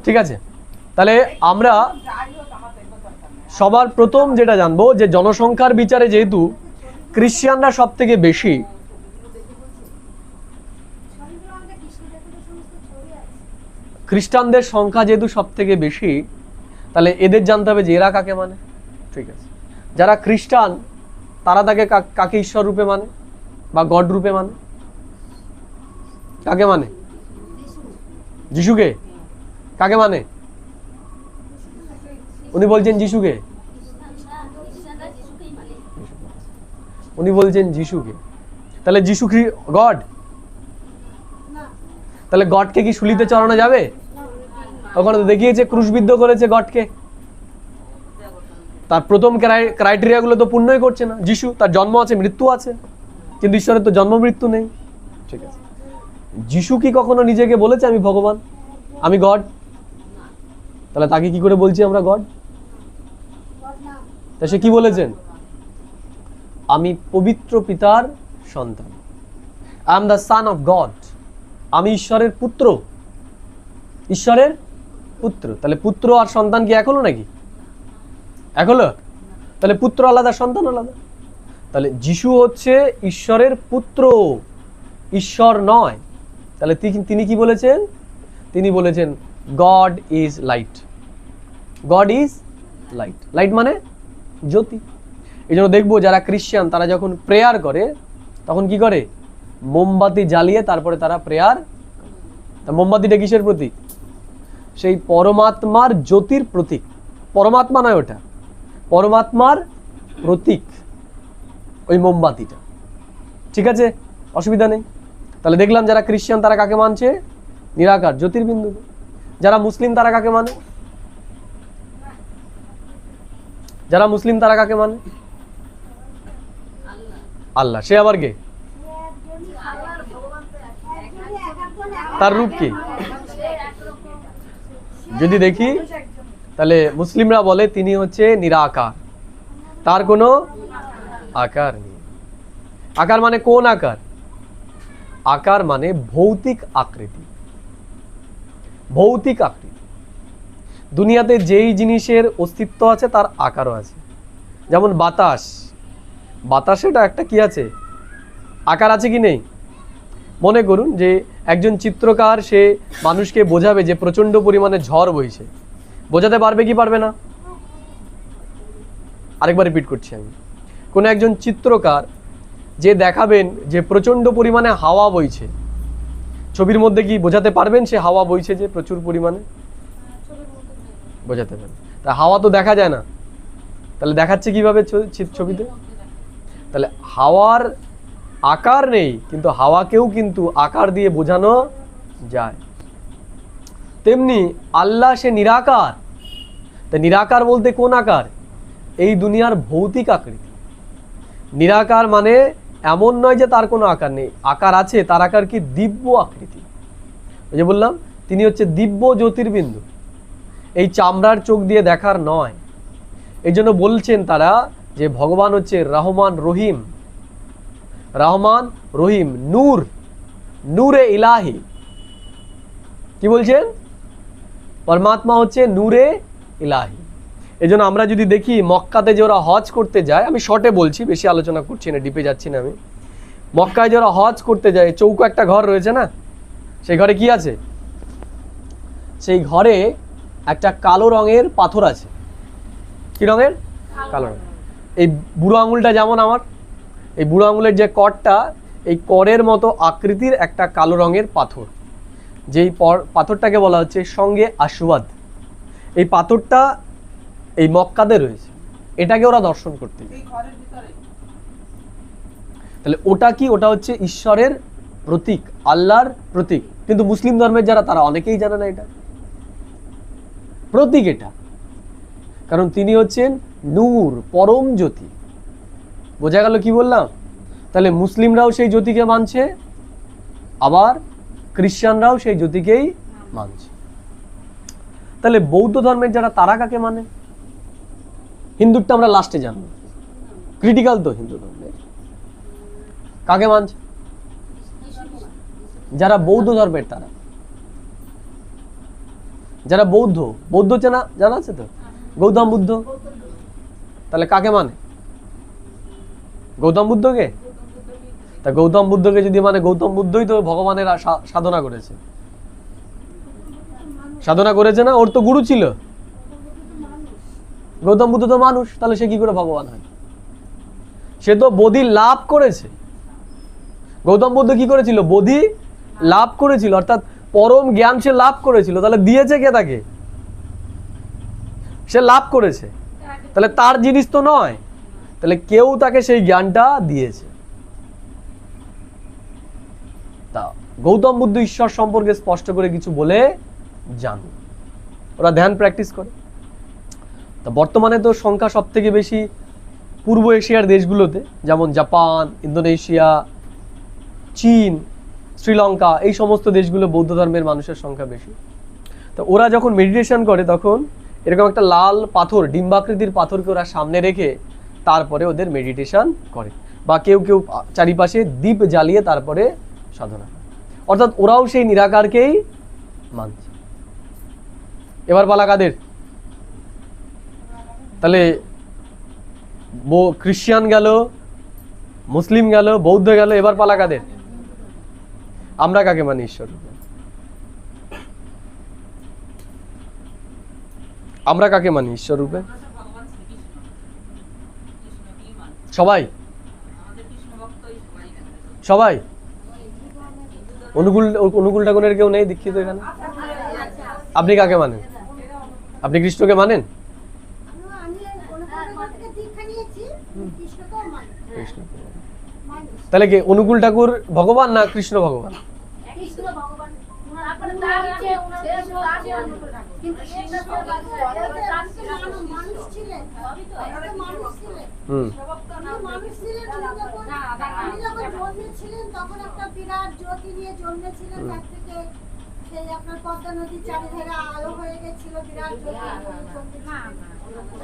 ঠিক আছে, তাহলে আমরা সবার প্রথম যেটা জানবো, যে জনসংখ্যার বিচারে যেহেতু খ্রিস্টানরা সব থেকে বেশি, খ্রিস্টানদের সংখ্যা যেহেতু সব থেকে বেশি, তাহলে এদের জানতে হবে যে এরা কাকে মানে। ঠিক আছে, যারা খ্রিস্টান তারা তাকে কাকে ঈশ্বর রূপে মানে বা গড রূপে মানে? কাকে মানে? যিশুকে। কাকে মানে? উনি বলছেন যিশুকে, উনি বলছেন যিশুকে। তাহলে যিশু গড? তাহলে গডকে কি শুলিতে চড়ানো যাবে? ওখানে তো দেখিয়েছে ক্রুশবিদ্ধ করেছে গডকে। তার প্রথম ক্রাইটেরিয়া গুলো তো পূর্ণই করছে না। যিশু, তার জন্ম আছে, মৃত্যু আছে, কিন্তু ঈশ্বরের তো জন্ম মৃত্যু নেই। ঠিক আছে, যিশু কি কখনো নিজেকে বলেছে আমি ভগবান, আমি গড? তাহলে তাকে কি করে বলছি আমরা গড? তা সে কি বলেছেন? আমি পবিত্র পিতার সন্তান, I am the son of god, আমি ঈশ্বরের পুত্র, ঈশ্বরের পুত্র। তাহলে পুত্র আর সন্তান কি এক হলো নাকি? এক হলো? তাহলে পুত্র আলাদা, সন্তান আলাদা। তাহলে যিশু হচ্ছে ঈশ্বরের পুত্র, ঈশ্বর নয়। তাহলে তিনি কি বলেছেন? তিনি বলেছেন god is light, god is light. Light মানে জ্যোতি। এই জন্য দেখবো যারা খ্রিস্টান তারা যখন প্রেয়ার করে তখন কি করে? মোমবাতি জ্বালিয়ে তারপরে তারা প্রেয়ার। মোমবাতিটা কিসের প্রতীক? সেই পরমাত্মার জ্যোতির প্রতীক। পরমাত্মা নয় ওটা, পরমাত্মার প্রতীক ওই মোমবাতিটা। ঠিক আছে, অসুবিধা নেই। তাহলে দেখলাম যারা খ্রিস্টান তারা কাকে মানছে? নিরাকার জ্যোতির্বিন্দু। যারা মুসলিম তারা কাকে মানে? যারা মুসলিম তারা কাকে মানে? আল্লাহ। সে আবার কে? তার রূপ কি? যদি দেখি তাহলে মুসলিমরা বলে তিনি হচ্ছে নিরাকার, তার কোনো আকার নেই। আকার মানে কোন আকার? আকার মানে ভৌতিক আকৃতি। ভৌতিক আকৃতি। দুনিয়াতে যেই জিনিসের অস্তিত্ব আছে তার আকারও আছে। যেমন বাতাস, বাতাসেটা একটা কি আছে? আকার আছে কি নেই? মনে করুন যে একজন চিত্রকার সে মানুষকে বোঝাবে যে প্রচন্ড পরিমাণে ঝড় বইছে, বোঝাতে পারবে কি পারবে না? আরেকবার রিপিট করছি আমি। কোন একজন চিত্রকার যে দেখাবেন যে প্রচন্ড পরিমাণে হাওয়া বইছে, ছবির মধ্যে কি বোঝাতে পারবেন সে হাওয়া বইছে যে প্রচুর পরিমাণে? বোঝাতে পারবেন। তা হাওয়া তো দেখা যায় না, তাহলে দেখাচ্ছে কিভাবে ছবিতে? তাহলে হাওয়ার আকার নেই, কিন্তু হাওয়াকেও কিন্তু আকার দিয়ে বোঝানো যায়। তেমনি আল্লাহ সে নিরাকার। তা নিরাকার বলতে কোন আকার? এই দুনিয়ার ভৌতিক আকৃতি। নিরাকার মানে এমন নয় যে তার কোনো আকার নেই, আকার আছে। তার আকার কি? দিব্য আকৃতি। ওই যে বললাম তিনি হচ্ছে দিব্য জ্যোতির্বিন্দু, এই চামড়ার চোখ দিয়ে দেখার নয়। এই জন্য বলছেন তারা যে ভগবান হচ্ছে রহমান রহিম। রহমান রহিম, নূর, নূরে ইলাহি। কি বলছেন? পরমাত্মা হচ্ছে নূরে ইলাহি। এই জন্য আমরা যদি দেখি মক্কাতে যে ওরা হজ করতে যায়, আমি শর্টে বলছি, বেশি আলোচনা করছি না, ডিপে যাচ্ছি না আমি। মক্কায় যে ওরা হজ করতে যায়, চৌকো একটা ঘর রয়েছে না, সেই ঘরে কি আছে? সেই ঘরে একটা কালো রঙের পাথর আছে। কি রঙের? কালো রঙের। এই বুড়ো আঙুলটা যেমন আমার, এই বুড়ো আঙুলের যে করটা, এই করের মতো আকৃতির একটা কালো রঙের পাথর, যেই পাথরটাকে বলা হচ্ছে সঙ্গে আসওয়াদ। এই পাথরটা এই মক্কাতে রয়েছে, এটাকে ওরা দর্শন করতে যায়। তাহলে ওটা কি? ওটা হচ্ছে ঈশ্বরের প্রতীক, আল্লাহর প্রতীক। কিন্তু মুসলিম ধর্মের যারা তারা অনেকেই জানে না এটা প্রতীক এটা, কারণ তিনি হচ্ছেন নূর, পরম জ্যোতি। বোঝা গেল কি বললাম? তাহলে মুসলিমরাও সেই জ্যোতিকে মানছে, আবার খ্রিস্টানরাও সেই জ্যোতিকেই মানছে। তাহলে বৌদ্ধ ধর্মের যারা তারা কাকে মানে? হিন্দুরটা আমরা লাস্টে জানবো, ক্রিটিক্যাল তো হিন্দু ধর্মের। কাকে মানছে? যারা বৌদ্ধ ধর্মের তারা, যারা বৌদ্ধ, বৌদ্ধ চেনা জানা আছে তো, গৌতম বুদ্ধ। তাহলে কাকে মানে? গৌতম বুদ্ধকে। তা গৌতম বুদ্ধকে যদি মানে, গৌতম বুদ্ধই তো ভগবানের সাধনা করেছে, সাধনা করেছে না? ওর তো গুরু ছিল। গৌতম বুদ্ধ তো মানুষ, তাহলে সে কি করে ভগবান হয়? সে তো বোধি লাভ করেছে। গৌতম বুদ্ধ কি করেছিল? বোধি লাভ করেছিল, অর্থাৎ পরম জ্ঞান সে লাভ করেছিল। তাহলে দিয়েছে কে তাকে? সে লাভ করেছে, তাহলে তার জিনিস তো নয়। তাহলে কেউ তাকে সেই জ্ঞানটা দিয়েছে। তা গৌতম বুদ্ধ ঈশ্বর সম্পর্কে স্পষ্ট করে কিছু বলে জান, ওরা ধ্যান প্র্যাকটিস করে। তা বর্তমানে তো সংখ্যা সব থেকে বেশি পূর্ব এশিয়ার দেশগুলোতে, যেমন জাপান, ইন্দোনেশিয়া, চীন, শ্রীলঙ্কা, এই সমস্ত দেশগুলো বৌদ্ধ ধর্মের মানুষের সংখ্যা বেশি। তো ওরা যখন মেডিটেশন করে তখন এরকম একটা লাল পাথর, ডিম্বাকৃতির পাথরকে ওরা সামনে রেখে তারপরে ওদের মেডিটেশন করে, বা কেউ কেউ চারিপাশে দীপ জ্বালিয়ে তারপরে সাধনা করে। অর্থাৎ ওরাও সেই নিরাকারকেই মানছে। এবার পালা কাদের? তাহলে খ্রিস্টান গেল, মুসলিম গেল, বৌদ্ধ গেল, এবার পালা কাদের? আমরা কাকে মানি ঈশ্বর রূপে? আমরা কাকে মানি ঈশ্বর রূপে? সবাই, সবাই। অনুকূল ঠাকুরের কেউ নেই দীক্ষিত এখানে? আপনি কাকে মানেন? আপনি কৃষ্ণকে মানেন? কৃষ্ণকে মানে। তাহলে কি অনুকূল ঠাকুর ভগবান না কৃষ্ণ ভগবান?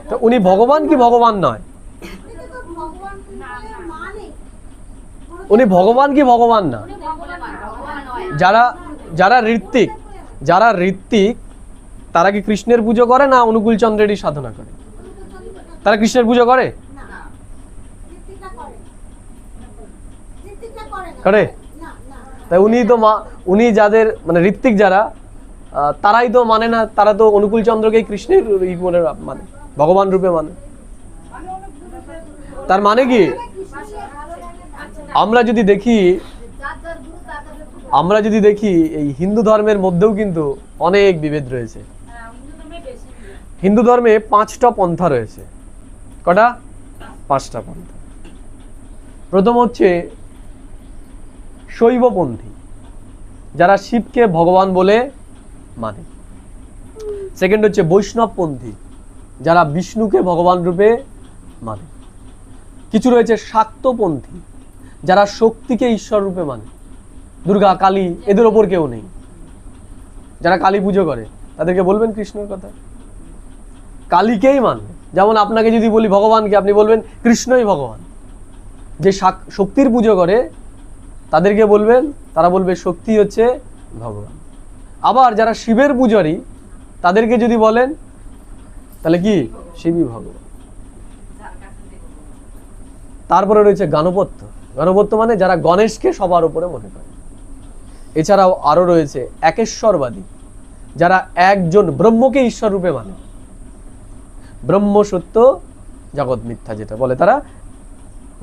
তো উনি ভগবান কি ভগবান নয়? উনি ভগবান কি ভগবান না? যারা যারা ঋত্বিক, যারা ঋত্বিক তারা কি কৃষ্ণের পুজো করে না অনুকূল চন্দ্রেরই সাধনা করে? তারা কৃষ্ণের পুজো করে? করে? তাই উনি যাদের মানে ঋত্বিক যারা তারাই তো মানে না, তারা তো অনুকূল চন্দ্রকে কৃষ্ণের মানে ভগবান রূপে মানে। তার মানে কি আমরা যদি দেখি এই হিন্দু ধর্মের মধ্যেও কিন্তু অনেক বিভেদ রয়েছে। হিন্দু ধর্মে 5টা পন্থা রয়েছে। কটা? 5টা পন্থা। প্রথম হচ্ছে শৈবপন্থী, যারা শিবকে ভগবান বলে মানে। সেকেন্ড হচ্ছে বৈষ্ণবপন্থী, যারা বিষ্ণুকে ভগবান রূপে মানে। কিছু রয়েছে শাক্তপন্থী, যারা শক্তিকে ঈশ্বর রূপে মানে। দুর্গা, কালী এদের ওপর কেউ নেই। যারা কালী পুজো করে তাদেরকে বলবেন কৃষ্ণের কথা, কালীকেই মানবে। যেমন আপনাকে যদি বলি ভগবানকে, আপনি বলবেন কৃষ্ণই ভগবান। যে শক্তির পুজো করে তাদেরকে বলবেন, তারা বলবে শক্তি হচ্ছে ভগবান। আবার যারা শিবের পূজারী তাদেরকে যদি বলেন তাহলে কি শিবই ভগবান। তারপরে রয়েছে গণপত্য। গণপত্য মানে যারা গণেশকে সবার উপরে মনে করে। এছাড়াও আরো রয়েছে একেশ্বরবাদী, যারা একজন ব্রহ্মকে ঈশ্বর রূপে মানে। ব্রহ্ম সত্য জগৎ মিথ্যা যেটা বলে তারা,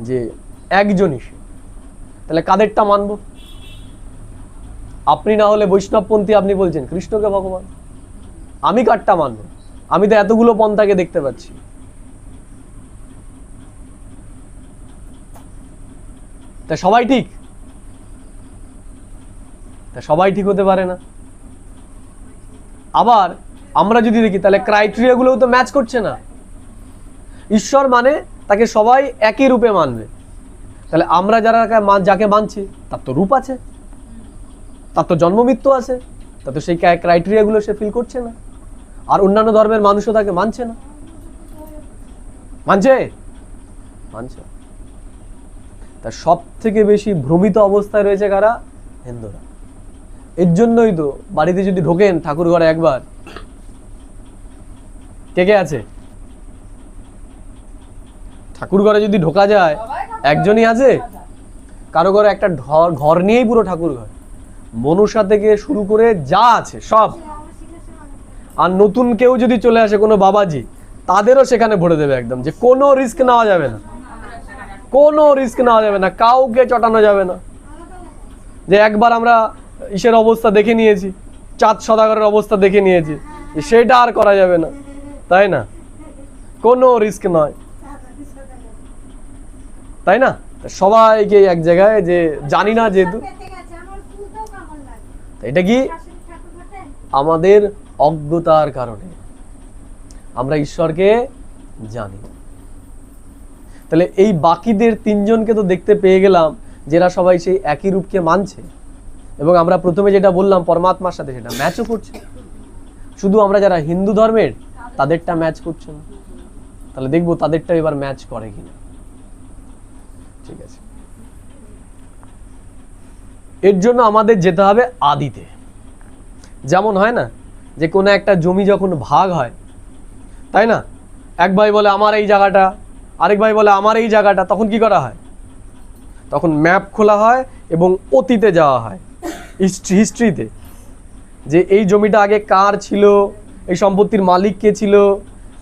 যে একজনই সে। তাহলে কাদেরটা মানব? আপনি না হলে বৈষ্ণবপন্থী, আপনি বলছেন কৃষ্ণকে ভগবান। আমি কারটা মানব? আমি তো এতগুলো পন্থাকে দেখতে পাচ্ছি। তা সবাই ঠিক? তা সবাই ঠিক হতে পারে না। আবার আমরা যদি দেখি তাহলে ক্রাইটেরিয়া গুলোও তো ম্যাচ করছে না। ঈশ্বর মানে তাকে সবাই একই রূপে মানবে। তাহলে আমরা যাকে মানছি তার তো রূপ আছে, তার তো জন্ম মৃত্যু আছে, তার তো সেই ক্রাইটেরিয়া গুলো সে ফিল করছে না। আর অন্যান্য ধর্মের মানুষও তাকে মানছে না। মানছে? মানছে। তা সব থেকে বেশি ভ্রমিত অবস্থায় রয়েছে কারা? হিন্দুরা। এর জন্যই তো বাড়িতে যদি ঢোকেন ঠাকুর ঘরে একবার, কে কে আছে? ঠাকুর ঘরে যদি ঢোকা যায় একজনই আছে? কারো ঘরে একটা ঘর নিয়েই পুরো ঠাকুর ঘর, মনুষা থেকে শুরু করে যা আছে সব। আর নতুন কেউ যদি চলে আসে কোনো বাবাজি, তাদেরও সেখানে ভরে দেবে একদম, যে কোনো রিস্ক নেওয়া যাবে না, কোনো রিস্ক নেওয়া যাবে না, কাউকে চটানো যাবে না। যে একবার আমরা ইসের অবস্থা দেখে নিয়েছি, চাঁদ সদাগরের অবস্থা দেখে নিয়েছি, সেটা আর করা যাবে না, তাই না? কোনো রিস্ক নয়, তাই না? সবাইকে এক জায়গায়, যে জানি না যেহেতু, এটা কি আমাদের অজ্ঞতার কারণে আমরা ঈশ্বরকে জানি। তাহলে এই বাকিদের 3 জনকে তো দেখতে পেয়ে গেলাম, যারা সবাই সেই একই রূপকে মানছে, এবং আমরা প্রথমে যেটা বললাম পরমাত্মার সাথে সেটা ম্যাচও করছে। শুধু আমরা যারা হিন্দু ধর্মের তাদেরটা ম্যাচ করছে না। তাহলে দেখবো তাদেরটা এবার ম্যাচ করে কিনা। ঠিক আছে, এর জন্য আমাদের যেতে হবে আদিতে। যেমন হয় না যে কোনো একটা জমি যখন ভাগ হয়, তাই না, এক ভাই বলে আমার এই জায়গাটা, আরেক ভাই বলে আমার এই জায়গাটা, তখন কি করা হয়? তখন ম্যাপ খোলা হয় এবং অতীতে যাওয়া হয়, হিস্ট্রিতে, যে এই জমিটা আগে কার ছিল, এই সম্পত্তির মালিক কে ছিল,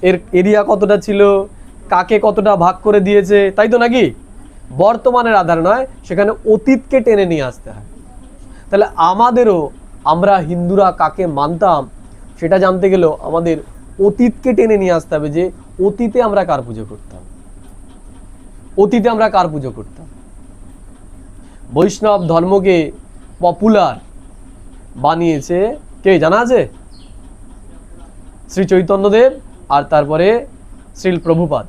এর এরিয়া কতটা ছিল, কাকে কতটা ভাগ করে দিয়েছে, তাই তো নাকি? বর্তমানের আধার নয়, সেখানে অতীতকে টেনে নিয়ে আসতে হয়। তাহলে আমাদেরও, আমরা হিন্দুরা কাকে মানতাম সেটা জানতে গেলেও আমাদের অতীতকে টেনে নিয়ে আসতে হবে, যে অতীতে আমরা কার পুজো করতাম। অতীতে আমরা কার পুজো করতাম? বৈষ্ণব ধর্মকে পপুলার বানিয়েছে কে জানা আছে? শ্রী চৈতন্যদেব আর তারপরে শ্রীল প্রভুপাদ।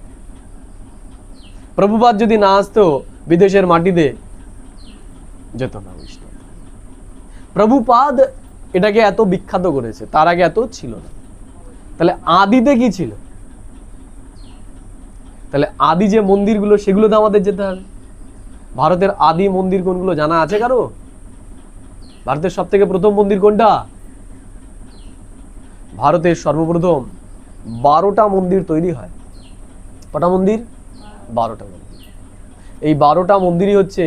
প্রভুপাদ যদি না আসতো বিদেশের মাটিতে যেত না বৈষ্ণব। প্রভুপাদ এটাকে এত বিখ্যাত করেছে, তার আগে এত ছিল না। তাহলে আদিতে কি ছিল? তাহলে আদি যে মন্দিরগুলো সেগুলোতে আমাদের যেতে হবে। ভারতের আদি মন্দির কোনগুলো জানা আছে কারো? ভারতের সব থেকে প্রথম মন্দির কোনটা? ভারতের সর্বপ্রথম 12টা মন্দির তৈরি হয়। কটা মন্দির? 12টা মন্দির। এই 12টা মন্দিরই হচ্ছে,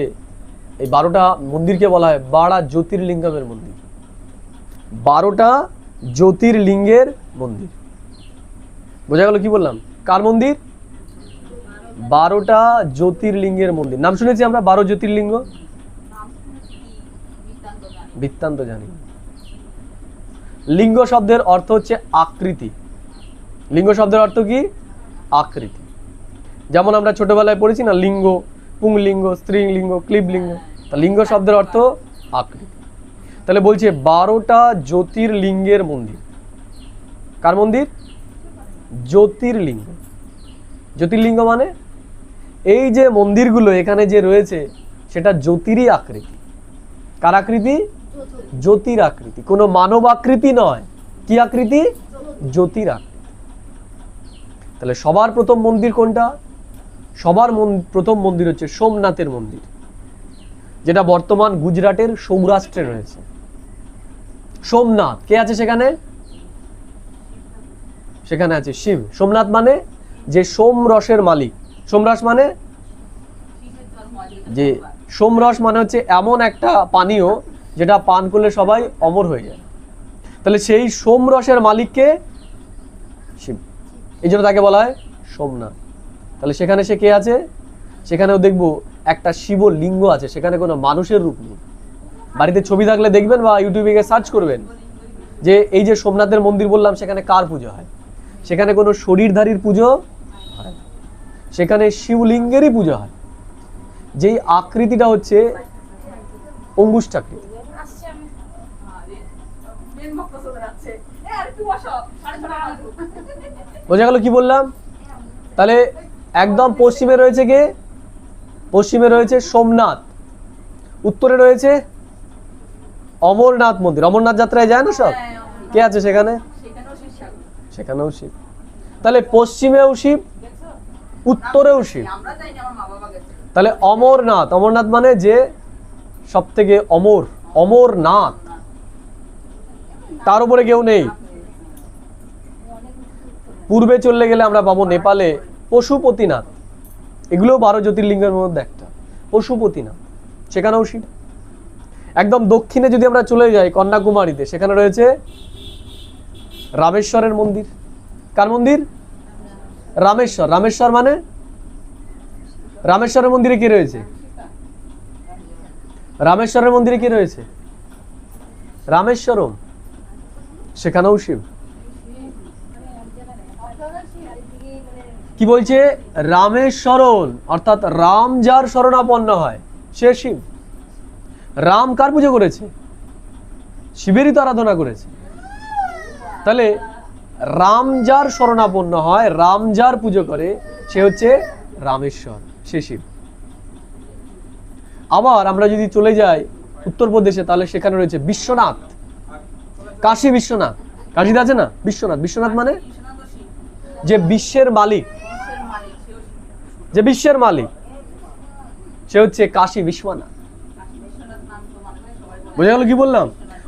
এই 12টা মন্দিরকে বলা হয় 12 জ্যোতির্লিঙ্গমের মন্দির। 12টা জ্যোতির্লিঙ্গের মন্দির। বোঝা গেল কি বললাম? কার মন্দির? 12টা জ্যোতির্লিঙ্গের মন্দির। নাম শুনেছি আমরা 12 জ্যোতির্লিঙ্গ? বৃত্তান্ত জানি। লিঙ্গ শব্দের অর্থ হচ্ছে আকৃতি। লিঙ্গ শব্দের অর্থ কি? আকৃতি। যেমন আমরা ছোটবেলায় পড়েছি না, লিঙ্গ, পুংলিঙ্গ, স্ত্রীলিঙ্গ, ক্লীবলিঙ্গ। তা লিঙ্গ শব্দের অর্থ আকৃতি। তাহলে বলছে 12টা জ্যোতির্লিঙ্গের মন্দির। কার মন্দির? জ্যোতির্লিঙ্গ। জ্যোতির্লিঙ্গ মানে এই যে মন্দিরগুলো এখানে যে রয়েছে সেটা জ্যোতিরই আকৃতি। কার আকৃতি? জ্যোতির আকৃতি, কোনো মানব আকৃতি নয়। কি আকৃতি? জ্যোতির আকৃতি। তাহলে সবার প্রথম মন্দির কোনটা? সবার প্রথম মন্দির হচ্ছে সোমনাথের মন্দির, যেটা বর্তমান গুজরাটের সৌরাষ্ট্রে রয়েছে। সোমনাথ কে আছে সেখানে? সেখানে আছে শিব। সোমনাথ মানে যে সোমরসের মালিক। সোমরস মানে যে সোমরস মানে হচ্ছে এমন একটা পানীয় যেটা পান করলে সবাই অমর হয়ে যায়। তাহলে সেই সোমরসের মালিককে শিব, এই জন্য তাকে বলা হয় সোমনাথ। তাহলে সেখানে সে কে আছে? সেখানেও দেখবো একটা শিবলিঙ্গ আছে, সেখানে কোনো মানুষের রূপ নেই। বাড়িতে ছবি থাকলে দেখবেন বা ইউটিউবে গিয়ে সার্চ করবেন যে এই যে সোমনাথের মন্দির বললাম সেখানে কার পুজো হয়। সেখানে কোনো শরীরধারীর পুজো হয়, সেখানে শিবলিঙ্গেরই পুজো হয়। যেই আকৃতিটা হচ্ছে অঙ্গুষ্টাকৃতি। বোঝা গেল কি বললাম? তাহলে একদম পশ্চিমে রয়েছে কে? পশ্চিমে রয়েছে সোমনাথ, উত্তরে রয়েছে অমরনাথ মন্দির। অমরনাথ যাত্রায় যায় না সব? কে আছে সেখানে? সেখানেও শিব। তাহলে পশ্চিমেও শিব, উত্তরেও শিব। তাহলে অমরনাথ, অমরনাথ মানে যে সব থেকে অমর, অমরনাথ, তার উপরে কেউ নেই। পূর্বে চলে গেলে আমরা পাবো নেপালে পশুপতিনাথ। এগুলো 12 জ্যোতির্লিঙ্গের মধ্যে একটা, পশুপতিনাথ, সেখানেও শিব। একদম দক্ষিণে যদি আমরা চলে যাই কন্যাকুমারীতে, সেখানে রয়েছে রামেশ্বরের মন্দির। কার মন্দির? রামেশ্বর। রামেশ্বর মানে রামেশ্বরের মন্দিরে কি রয়েছে? রামেশ্বরের মন্দিরে কি রয়েছে? রামেশ্বরম, সেখানেও শিব। কি বলছে? রামেশ্বরণ, অর্থাৎ রাম যার শরণাপন্ন হয় সে শিব। রাম কার পুজো করেছে? শিবেরই তো আরাধনা করেছে। তাহলে রাম যার শরণাপন্ন হয়, রাম যার পুজো করে সে হচ্ছে রামেশ্বর, সে শিব। আবার আমরা যদি চলে যাই উত্তরপ্রদেশে, তাহলে সেখানে রয়েছে বিশ্বনাথ, কাশী বিশ্বনাথ। কাশীতে আছে না বিশ্বনাথ? বিশ্বনাথ মানে যে বিশ্বের মালিক, যে বিশ্বের মালিক সে হচ্ছে কাশী বিশ্বনাথ। বোঝা গেল কি বললাম?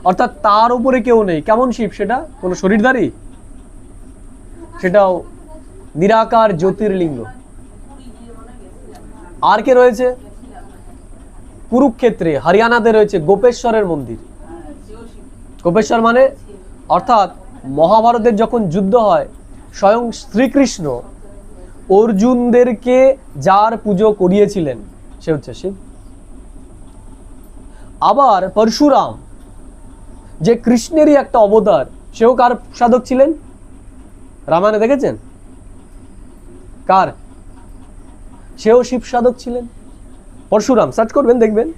অর্থাৎ তার উপরে কেউ নেই। কেমন শিব সেটা? কোন শরীরধারী? সেটাও নিরাকার জ্যোতির্লিঙ্গ। আর কে রয়েছে? কুরুক্ষেত্রে হরিয়ানাতে রয়েছে গোপেশ্বরের মন্দির। গোপেশ্বর মানে অর্থাৎ মহাভারতের যখন যুদ্ধ হয়, স্বয়ং শ্রীকৃষ্ণ অর্জুনদেরকে যার পুজো করিয়েছিলেন সে হচ্ছে শিব। আবার পরশুরাম যে কৃষ্ণেরই একটা অবতার, সেও কার সাধক ছিলেন? রামায়ণে দেখেছেন? কার? সেও শিব সাধক ছিলেন। পরশুরাম, সার্চ করবেন দেখবেন,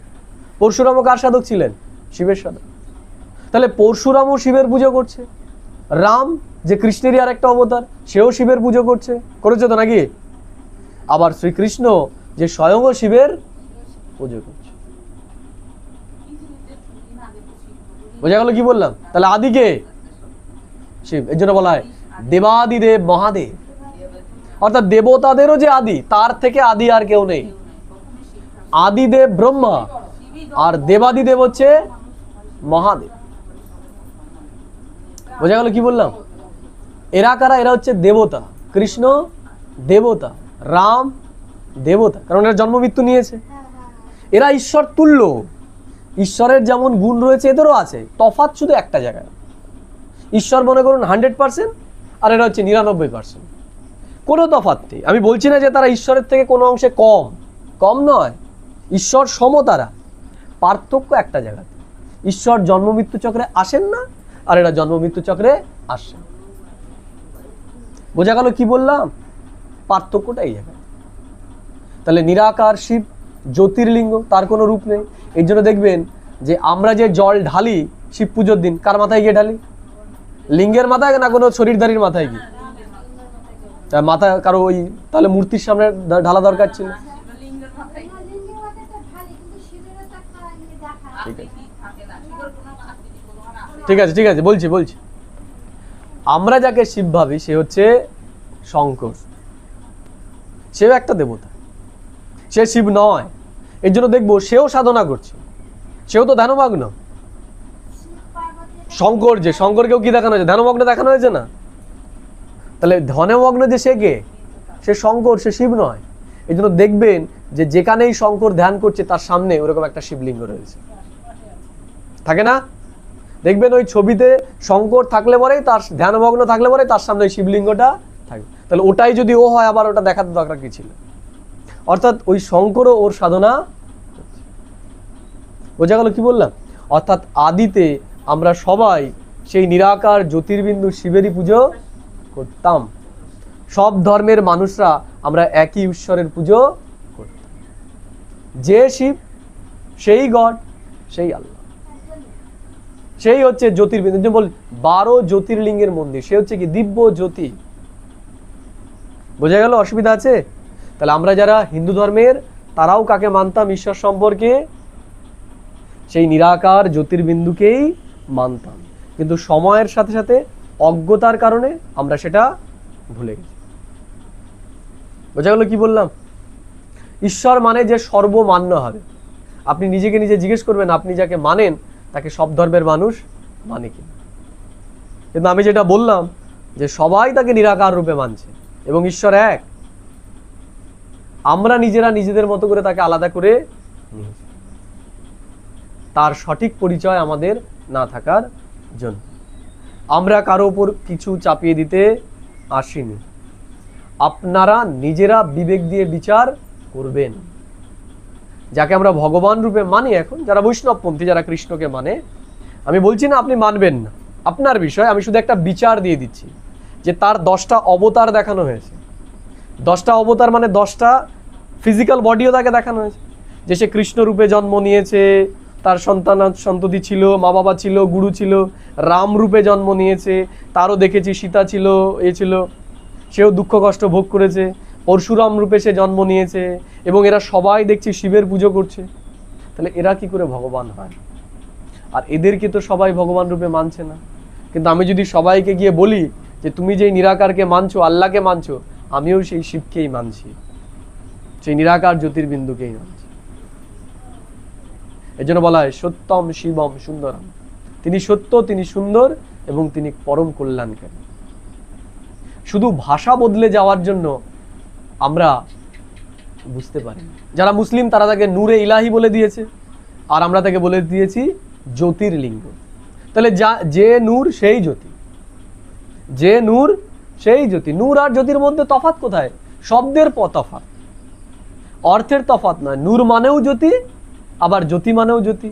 পরশুরামও কার সাধক ছিলেন? শিবের সাধক। তাহলে পরশুরামও শিবের পুজো করছে। রাম যে কৃষ্ণেরই আর একটা অবতার, সেও শিবের পুজো করছে, করেছে তো নাকি? আবার শ্রীকৃষ্ণ যে স্বয়ংও শিবের পুজো করছে। বোঝা গেল কি বললাম? তাহলে আদিকে শিব, এর জন্য বলা হয় দেবাদিদেব মহাদেব, অর্থাৎ দেবতাদেরও যে আদি, তার থেকে আদি আর কেউ নেই। আদিদেব ব্রহ্মা আর দেবাদিদেব হচ্ছে মহাদেব। বোঝা গেল কি বললাম? এরা কারা? এরা হচ্ছে দেবতা। কৃষ্ণ দেবতা, রাম দেবতা, কারণ এরা জন্ম মৃত্যু নিয়েছে। এরা ঈশ্বর তুল্য, ঈশ্বরের যেমন গুণ রয়েছে এদেরও আছে, তফাৎ শুধু একটা জায়গায়। ঈশ্বর মনে করুন 100% আর এরা হচ্ছে 99%, কোনো তফাৎ নেই। আমি বলছি না যে তারা ঈশ্বরের থেকে কোনো অংশে কম, কম নয়, ঈশ্বর সম তারা, পার্থক্য একটা জায়গাতে। ঈশ্বর জন্ম মৃত্যু চক্রে আসেন না, আর এরা জন্ম মৃত্যু চক্রে আসেন। বোঝা গেল কি বললাম? পার্থক্যটা এই জায়গায়। তাহলে নিরাকার শিব জ্যোতির্লিঙ্গ, তার কোনো রূপ নেই। এর জন্য দেখবেন যে আমরা যে জল ঢালি শিব পুজোর দিন, কার মাথায় গিয়ে ঢালি? লিঙ্গের মাথায় না কোনো শরীরধারীর মাথায় গিয়ে? মাথা কারো ওই, তাহলে মূর্তির সামনে ঢালা দরকার ছিল। ঠিক আছে ঠিক আছে, বলছি বলছি। আমরা যাকে শিব ভাবি সে হচ্ছে শঙ্কর, সেও একটা দেবতা, সে শিব নয়। এর জন্য দেখবো সেও সাধনা করছে, সেও তো ধ্যানমগ্ন। শঙ্কর, যে শঙ্করকেও কি দেখানো হয়েছে? ধ্যানমগ্ন দেখানো হয়েছে না? তাহলে ধ্যানমগ্ন যে সে কে? সে শঙ্কর, সে শিব নয়। এই জন্য দেখবেন যে যেখানেই শঙ্কর ধ্যান করছে তার সামনে ওরকম একটা শিবলিঙ্গ রয়েছে, থাকে না? দেখবেন ওই ছবিতে শঙ্কর থাকলে পরেই, তার ধ্যানমগ্ন থাকলে পরে তার সামনে ওই শিবলিঙ্গটা থাকে। তাহলে ওটাই যদি ও হয়, আবার ওটা দেখাতে দরকার কি ছিল? অর্থাৎ ওই শঙ্করও ওর সাধনা। বোঝা গেল কি বললাম? অর্থাৎ আদিতে আমরা সবাই সেই নিরাকার জ্যোতির্বিন্দু শিবেরই পুজো করতাম। সব ধর্মের মানুষরা আমরা একই ঈশ্বরের পুজো করতাম। যে শিব সেই গড, সেই আল্লাহ, সেই হচ্ছে জ্যোতির্বিন্দু। বল 12 জ্যোতির্লিঙ্গের মন্দির, সে হচ্ছে কি দিব্য জ্যোতি। বোঝা গেল? অসুবিধা আছে? তাহলে আমরা যারা হিন্দু ধর্মের, তারাও কাকে মানতাম ঈশ্বর সম্পর্কে? সেই নিরাকার জ্যোতির্বিন্দুকেই মানতাম। কিন্তু সময়ের সাথে সাথে অজ্ঞতার কারণে আমরা সেটা ভুলে গেছি। বোঝা গেল কি বললাম? ঈশ্বর মানে যে সর্বমান্য হবে। আপনি নিজেকে নিজে জিজ্ঞেস করবেন, আপনি যাকে মানেন তাকে সব ধর্মের মানুষ মানে কি? কিন্তু আমি যেটা বললাম যে সবাই তাকে নিরাকার রূপে মানছে এবং ঈশ্বর এক। আমরা নিজেরা নিজেদের মতো করে তাকে আলাদা করে নিয়েছি, তার সঠিক পরিচয় আমাদের না থাকার জন্য। আমরা কারো উপর কিছু চাপিয়ে দিতে আসিনি। আপনারা নিজেরা বিবেক দিয়ে বিচার করবেন। যাকে আমরা ভগবান রূপে মানি, এখন যারা বৈষ্ণবপন্থী, যারা কৃষ্ণকে মানে, আমি বলছি না আপনি মানবেন না, আপনার বিষয়। আমি শুধু একটা বিচার দিয়ে দিচ্ছি যে তার 10টা অবতার দেখানো হয়েছে। 10টা অবতার মানে 10টা ফিজিক্যাল বডিও তাকে দেখানো হয়েছে, যে সে কৃষ্ণ রূপে জন্ম নিয়েছে, তার সন্ততি ছিল, মা বাবা ছিল, গুরু ছিল। রাম রূপে জন্ম নিয়েছে, তারও দেখেছি সীতা ছিল, এ ছিল, সেও দুঃখ কষ্ট ভোগ করেছে। পরশুরাম রূপে সে জন্ম নিয়েছে, এবং এরা সবাই দেখছি শিবের পুজো করছে। তাহলে এরা কি করে ভগবান হয়? আর এদেরকে তো সবাই ভগবান রূপে মানছে না। কিন্তু আমি যদি সবাইকে গিয়ে বলি যে তুমি যেই নিরাকারকে মানছো, আল্লাহকে মানছো, আমিও সেই শিবকেই মানছি, সেই নিরাকার জ্যোতির্বিন্দুকেই মানছি। এর জন্য বলা হয় সত্যম শিবম সুন্দরম। তিনি সত্য, তিনি সুন্দর, এবং তিনি পরম কল্যাণকারী। শুধু ভাষা বদলে যাওয়ার জন্য আমরা বুঝতে পারি। যারা মুসলিম তারা তাকে নূরে ইলাহি বলে দিয়েছে, আর আমরা তাকে বলে দিয়েছি জ্যোতির্লিঙ্গ। তাহলে যে নূর সেই জ্যোতি, যে নূর সেই জ্যোতি। নূর আর জ্যোতির মধ্যে তফাৎ কোথায়? শব্দের তফাৎ, অর্থের তফাৎ নয়। নূর মানেও জ্যোতি, আবার জ্যোতি মানেও জ্যোতি।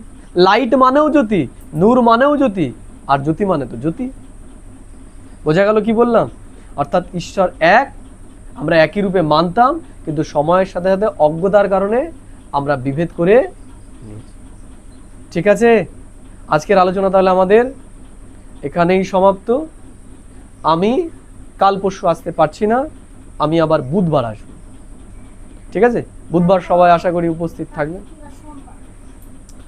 লাইট মানেও জ্যোতি, নূর মানেও জ্যোতি, আর জ্যোতি মানে তো জ্যোতি। বোঝা গেল কি বললাম? অর্থাৎ ঈশ্বর এক, আমরা একই রূপে মানতাম, কিন্তু সময়ের সাথে সাথে অজ্ঞতার কারণে আমরা বিভেদ করে নিয়েছি। ঠিক আছে, আজকের আলোচনা তাহলে আমাদের এখানেই সমাপ্ত। আমি কাল পরশু আসতে পারছি না, আমি আবার বুধবার আসবো। ঠিক আছে, বুধবার সবাই আশা করি উপস্থিত থাকবে।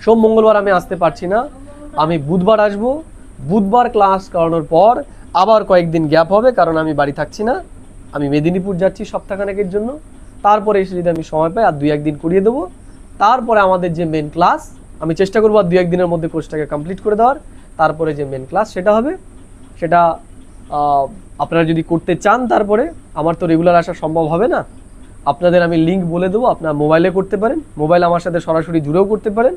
সোম মঙ্গলবার আমি আসতে পারছি না, আমি বুধবার আসবো। বুধবার ক্লাস করানোর পর আবার কয়েকদিন গ্যাপ হবে, কারণ আমি বাড়ি থাকছি না, আমি মেদিনীপুর যাচ্ছি সপ্তাহখানেকের জন্য। তারপরে এসে যদি আমি সময় পাই আর 2-1 দিন করিয়ে দেবো। তারপরে আমাদের যে মেন ক্লাস, আমি চেষ্টা করবো আর 2-1 দিনের মধ্যে কোর্সটাকে কমপ্লিট করে দেওয়ার। তারপরে যে মেন ক্লাস সেটা হবে, সেটা আপনারা যদি করতে চান, তারপরে আমার তো রেগুলার আসা সম্ভব হবে না, আপনাদের আমি লিঙ্ক বলে দেবো, আপনার মোবাইলে করতে পারেন, মোবাইল আমার সাথে সরাসরি জুড়েও করতে পারেন।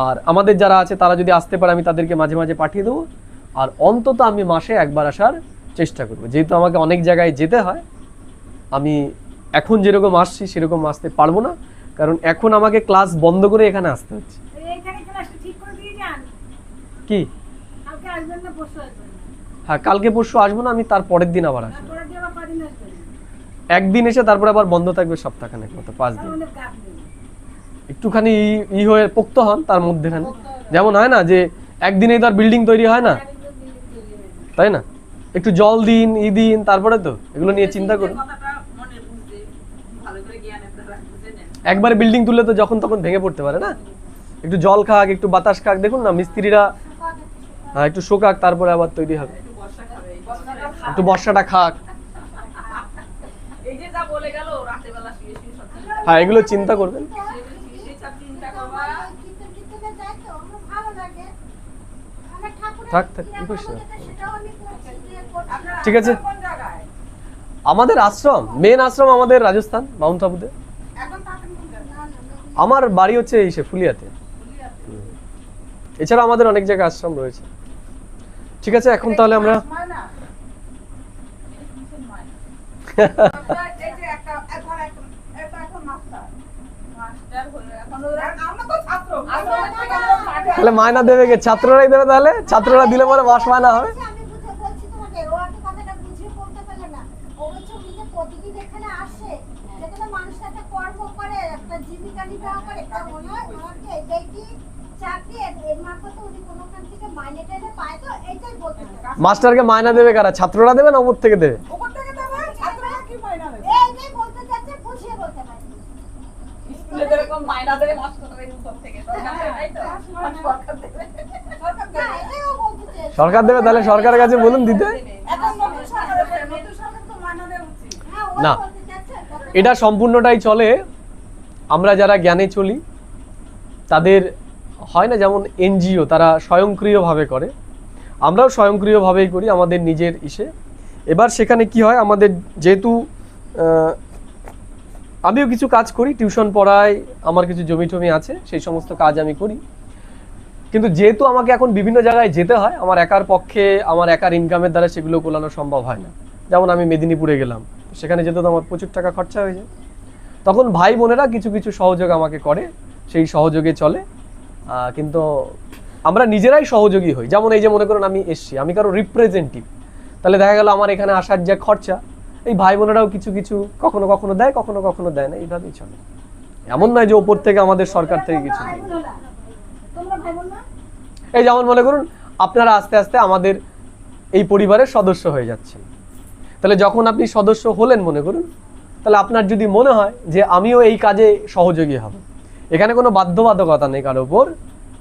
আর আমাদের যারা আছে তারা যদি আসতে পারে, আমি তাদেরকে মাঝে মাঝে পাঠিয়ে দেবো। আর অন্তত আমি মাসে একবার আসার চেষ্টা করব, যেহেতু আমাকে অনেক জায়গায় যেতে হয়। আমি এখন যেরকম আসছি সেরকম আসতে পারবো না, কারণ এখন আমাকে ক্লাস বন্ধ করে এখানে আসতে হচ্ছে। কি হ্যাঁ, কালকে পরশু আসবো না, আমি তার পরের দিন আবার আসবো। একদিন এসে তারপরে আবার বন্ধ থাকবে সপ্তাহখানেক মতো, 5 দিন। একটুখানি হয়ে পোক্ত হন তার মধ্যেখানে, যেমন হয় না যে একদিনেই তার বিল্ডিং তৈরি হয় না, তাই না? একটু জল দিন, দিন, তারপরে তো এগুলো নিয়ে চিন্তা করুন। একবারে বিল্ডিং তুললে তো যখন তখন ভেঙে পড়তে পারে না। একটু জল খাক, একটু বাতাস খাক, দেখুন না মিস্ত্রিরা একটু শোকাক, তারপরে আবার তৈরি হবে। একটু বর্ষাটা খাক। হ্যাঁ, এগুলো চিন্তা করবেন। থাক থাক, ঠিক আছে। আমাদের আশ্রম, মেন আশ্রম আমাদের রাজস্থান, মাউন্ট আবুতে। আমার বাড়ি হচ্ছে এই ফুলিয়াতে। এছাড়া আমাদের অনেক জায়গায় আশ্রম রয়েছে। ঠিক আছে, এখন তাহলে আমরা তাহলে মায়না দেবে কে? ছাত্ররাই দেবে। তাহলে ছাত্ররা দিলে পরে মাস মায়না হবে। মাস্টারকে মায়না দেবে কারা? ছাত্ররা দেবে না উপর থেকে দেবে? সরকার দেবে। তাহলে সরকারের কাছে বলুন দিতে। না, এটা সম্পূর্ণটাই চলে আমরা যারা জ্ঞানে চলি তাদের হয় না, যেমন এনজিও তারা স্বয়ংক্রিয়ভাবে করে, আমরাও স্বয়ংক্রিয়ভাবেই করি আমাদের নিজের ইসে। এবার সেখানে কি হয়, আমাদের যেহেতু আমিও কিছু কাজ করি, টিউশন পড়াই, আমার কিছু জমি টমি আছে, সেই সমস্ত কাজ আমি করি। কিন্তু যেহেতু আমাকে এখন বিভিন্ন জায়গায় যেতে হয়, আমার একার পক্ষে, আমার একার ইনকামের দ্বারা সেগুলো কোলানো সম্ভব হয় না। যেমন আমি মেদিনীপুরে গেলাম, সেখানে যেতে তো আমার প্রচুর টাকা খরচা হয়ে যায়। তখন ভাই বোনেরা কিছু কিছু সহযোগ আমাকে করে, সেই সহযোগে চলে। কিন্তু আমরা নিজেরাই সহযোগী হই। যেমন এই যে মনে করুন আমি এসছি, আমি কারো রিপ্রেজেন্টেটিভ, তাহলে দেখা গেল আমার এখানে আসার যে খরচা, এই ভাই বোনেরাও কিছু কিছু কখনো কখনো দেয়, কখনো কখনো দেয় না, এইভাবেই চলে। এমন নয় যে ওপর থেকে আমাদের সরকার থেকে কিছু নেই। এই যেমন মনে করুন আপনারা আস্তে আস্তে আমাদের এই পরিবারের সদস্য হয়ে যাচ্ছেন, তাহলে যখন আপনি সদস্য হলেন মনে করুন, তাহলে আপনার যদি মনে হয় যে আমিও এই কাজে সহযোগী হব, এখানে কোনো বাধ্যবাধকতা নেই কারোর উপর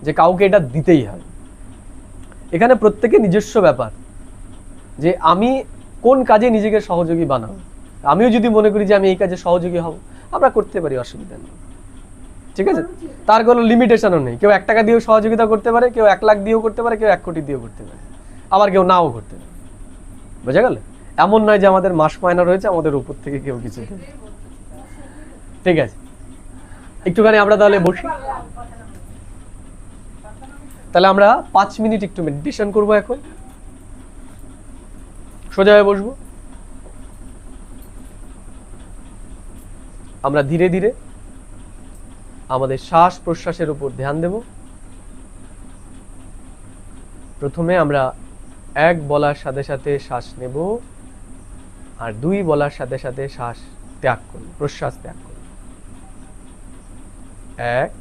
যে কাউকে এটা দিতেই হবে। এখানে প্রত্যেকের নিজস্ব ব্যাপার যে আমি কোন কাজে নিজেকে সহযোগী বানাবো। আমিও যদি মনে করি যে আমি এই কাজে সহযোগী হব, আমরা করতে পারি, অসুবিধা নেই। ঠিক আছে, তার কোনো লিমিটেশনও নেই। কেউ 1 টাকা দিয়েও সহযোগিতা করতে পারে, কেউ 1 লাখ দিয়েও করতে পারে, কেউ 1 কোটি দিয়েও করতে পারে, আবার কেউ নাও করতে পারে। বোঝা গেল? এমন নয় যে আমাদের মাস মায়না রয়েছে, আমাদের উপর থেকে কেউ কিছু দেবে। ঠিক আছে, একটুখানি আমরা তাহলে বসি। তাহলে আমরা 5 মিনিট একটু মেডিটেশন করবো। এখন সোজা হয়ে বসবো। আমরা ধীরে ধীরে আমাদের শ্বাস প্রশ্বাসের উপর ধ্যান দেব। প্রথমে আমরা 1 বলার সাথে সাথে শ্বাস নেব, আর 2 বলার সাথে সাথে শ্বাস ত্যাগ করুন, প্রশ্বাস ত্যাগ করুন। 1,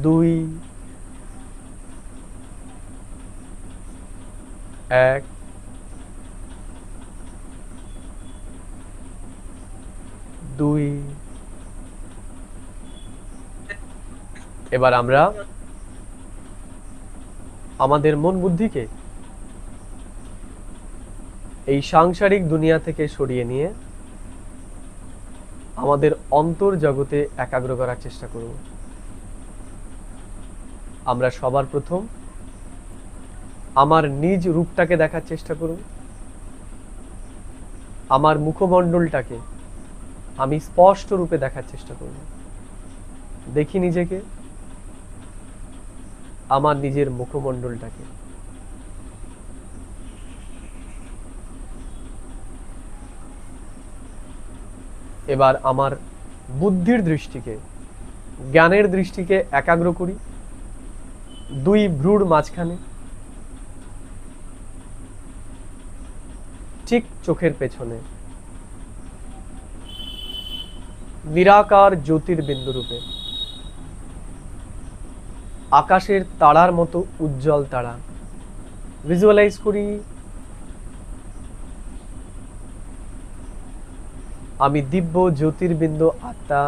2, 1, 2। এবার আমরা আমাদের মন বুদ্ধিকে এই সাংসারিক দুনিয়া থেকে সরিয়ে নিয়ে আমাদের অন্তর জগতে একাগ্র করার চেষ্টা করব। আমরা সবার প্রথম আমার নিজ রূপটাকে দেখার চেষ্টা করব। আমার মুখমণ্ডলটাকে আমি স্পষ্ট রূপে দেখার চেষ্টা করব। দেখি নিজেকে, আমার নিজের মুখমণ্ডলটাকে। এবার আমার বুদ্ধির দৃষ্টিকে, জ্ঞানের দৃষ্টিকে একাগ্র করি 2 ভ্রুর মাঝখানে, ঠিক চোখের পেছনে, নিরাকার জ্যোতির্বিন্দু রূপে, আকাশের তারার মতো উজ্জ্বল তারা ভিজুয়ালাইজ করি। আমি দিব্য জ্যোতির্বিন্দু আত্মা,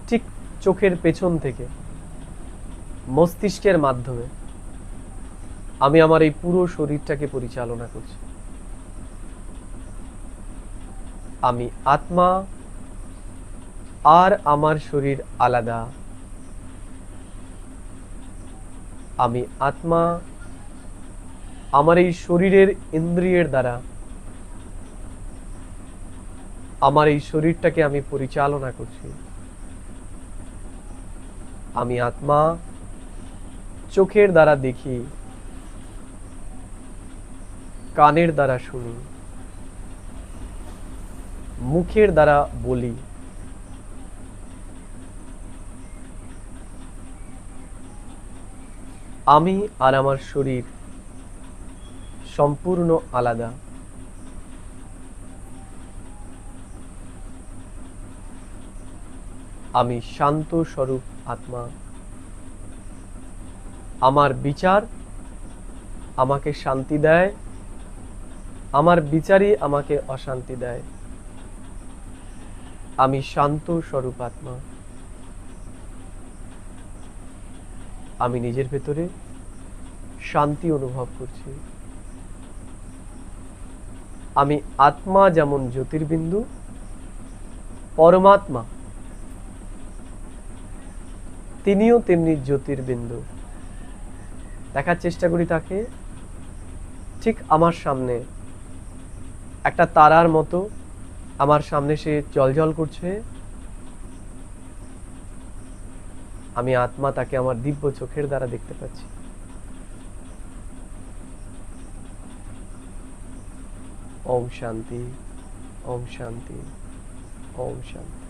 ঠিক চোখের পেছন থেকে মস্তিষ্কের মাধ্যমে আমি আমার এই পুরো শরীরটাকে পরিচালনা করছি। আমি আত্মা আর আমার শরীর আলাদা। আমি আত্মা আমার এই শরীরের ইন্দ্রিয়ের দ্বারা আমার এই শরীরটাকে আমি পরিচালনা করছি। আমি আত্মা চোখের দ্বারা দেখি, কানের দ্বারা শুনি, মুখের দ্বারা বলি। আমি আর আমার শরীর সম্পূর্ণ আলাদা। আমি শান্ত স্বরূপ আত্মা। আমার বিচার আমাকে শান্তি দেয়, আমার বিচারই আমাকে অশান্তি দেয়। আমি শান্ত স্বরূপ আত্মা। আমি নিজের ভেতরে শান্তি অনুভব করছি। আমি আত্মা যেমন জ্যোতির্বিন্দু, পরমাত্মা তিনিও তেমনি জ্যোতির্বিন্দু। দেখার চেষ্টা করি তাকে, ঠিক আমার সামনে একটা তারার মতো আমার সামনে সে জ্বলজ্বল করছে। আমি আত্মা তাকে আমার দিব্য চোখের দ্বারা দেখতে পাচ্ছি। ওম শান্তি, ওম শান্তি, ওম শান্তি।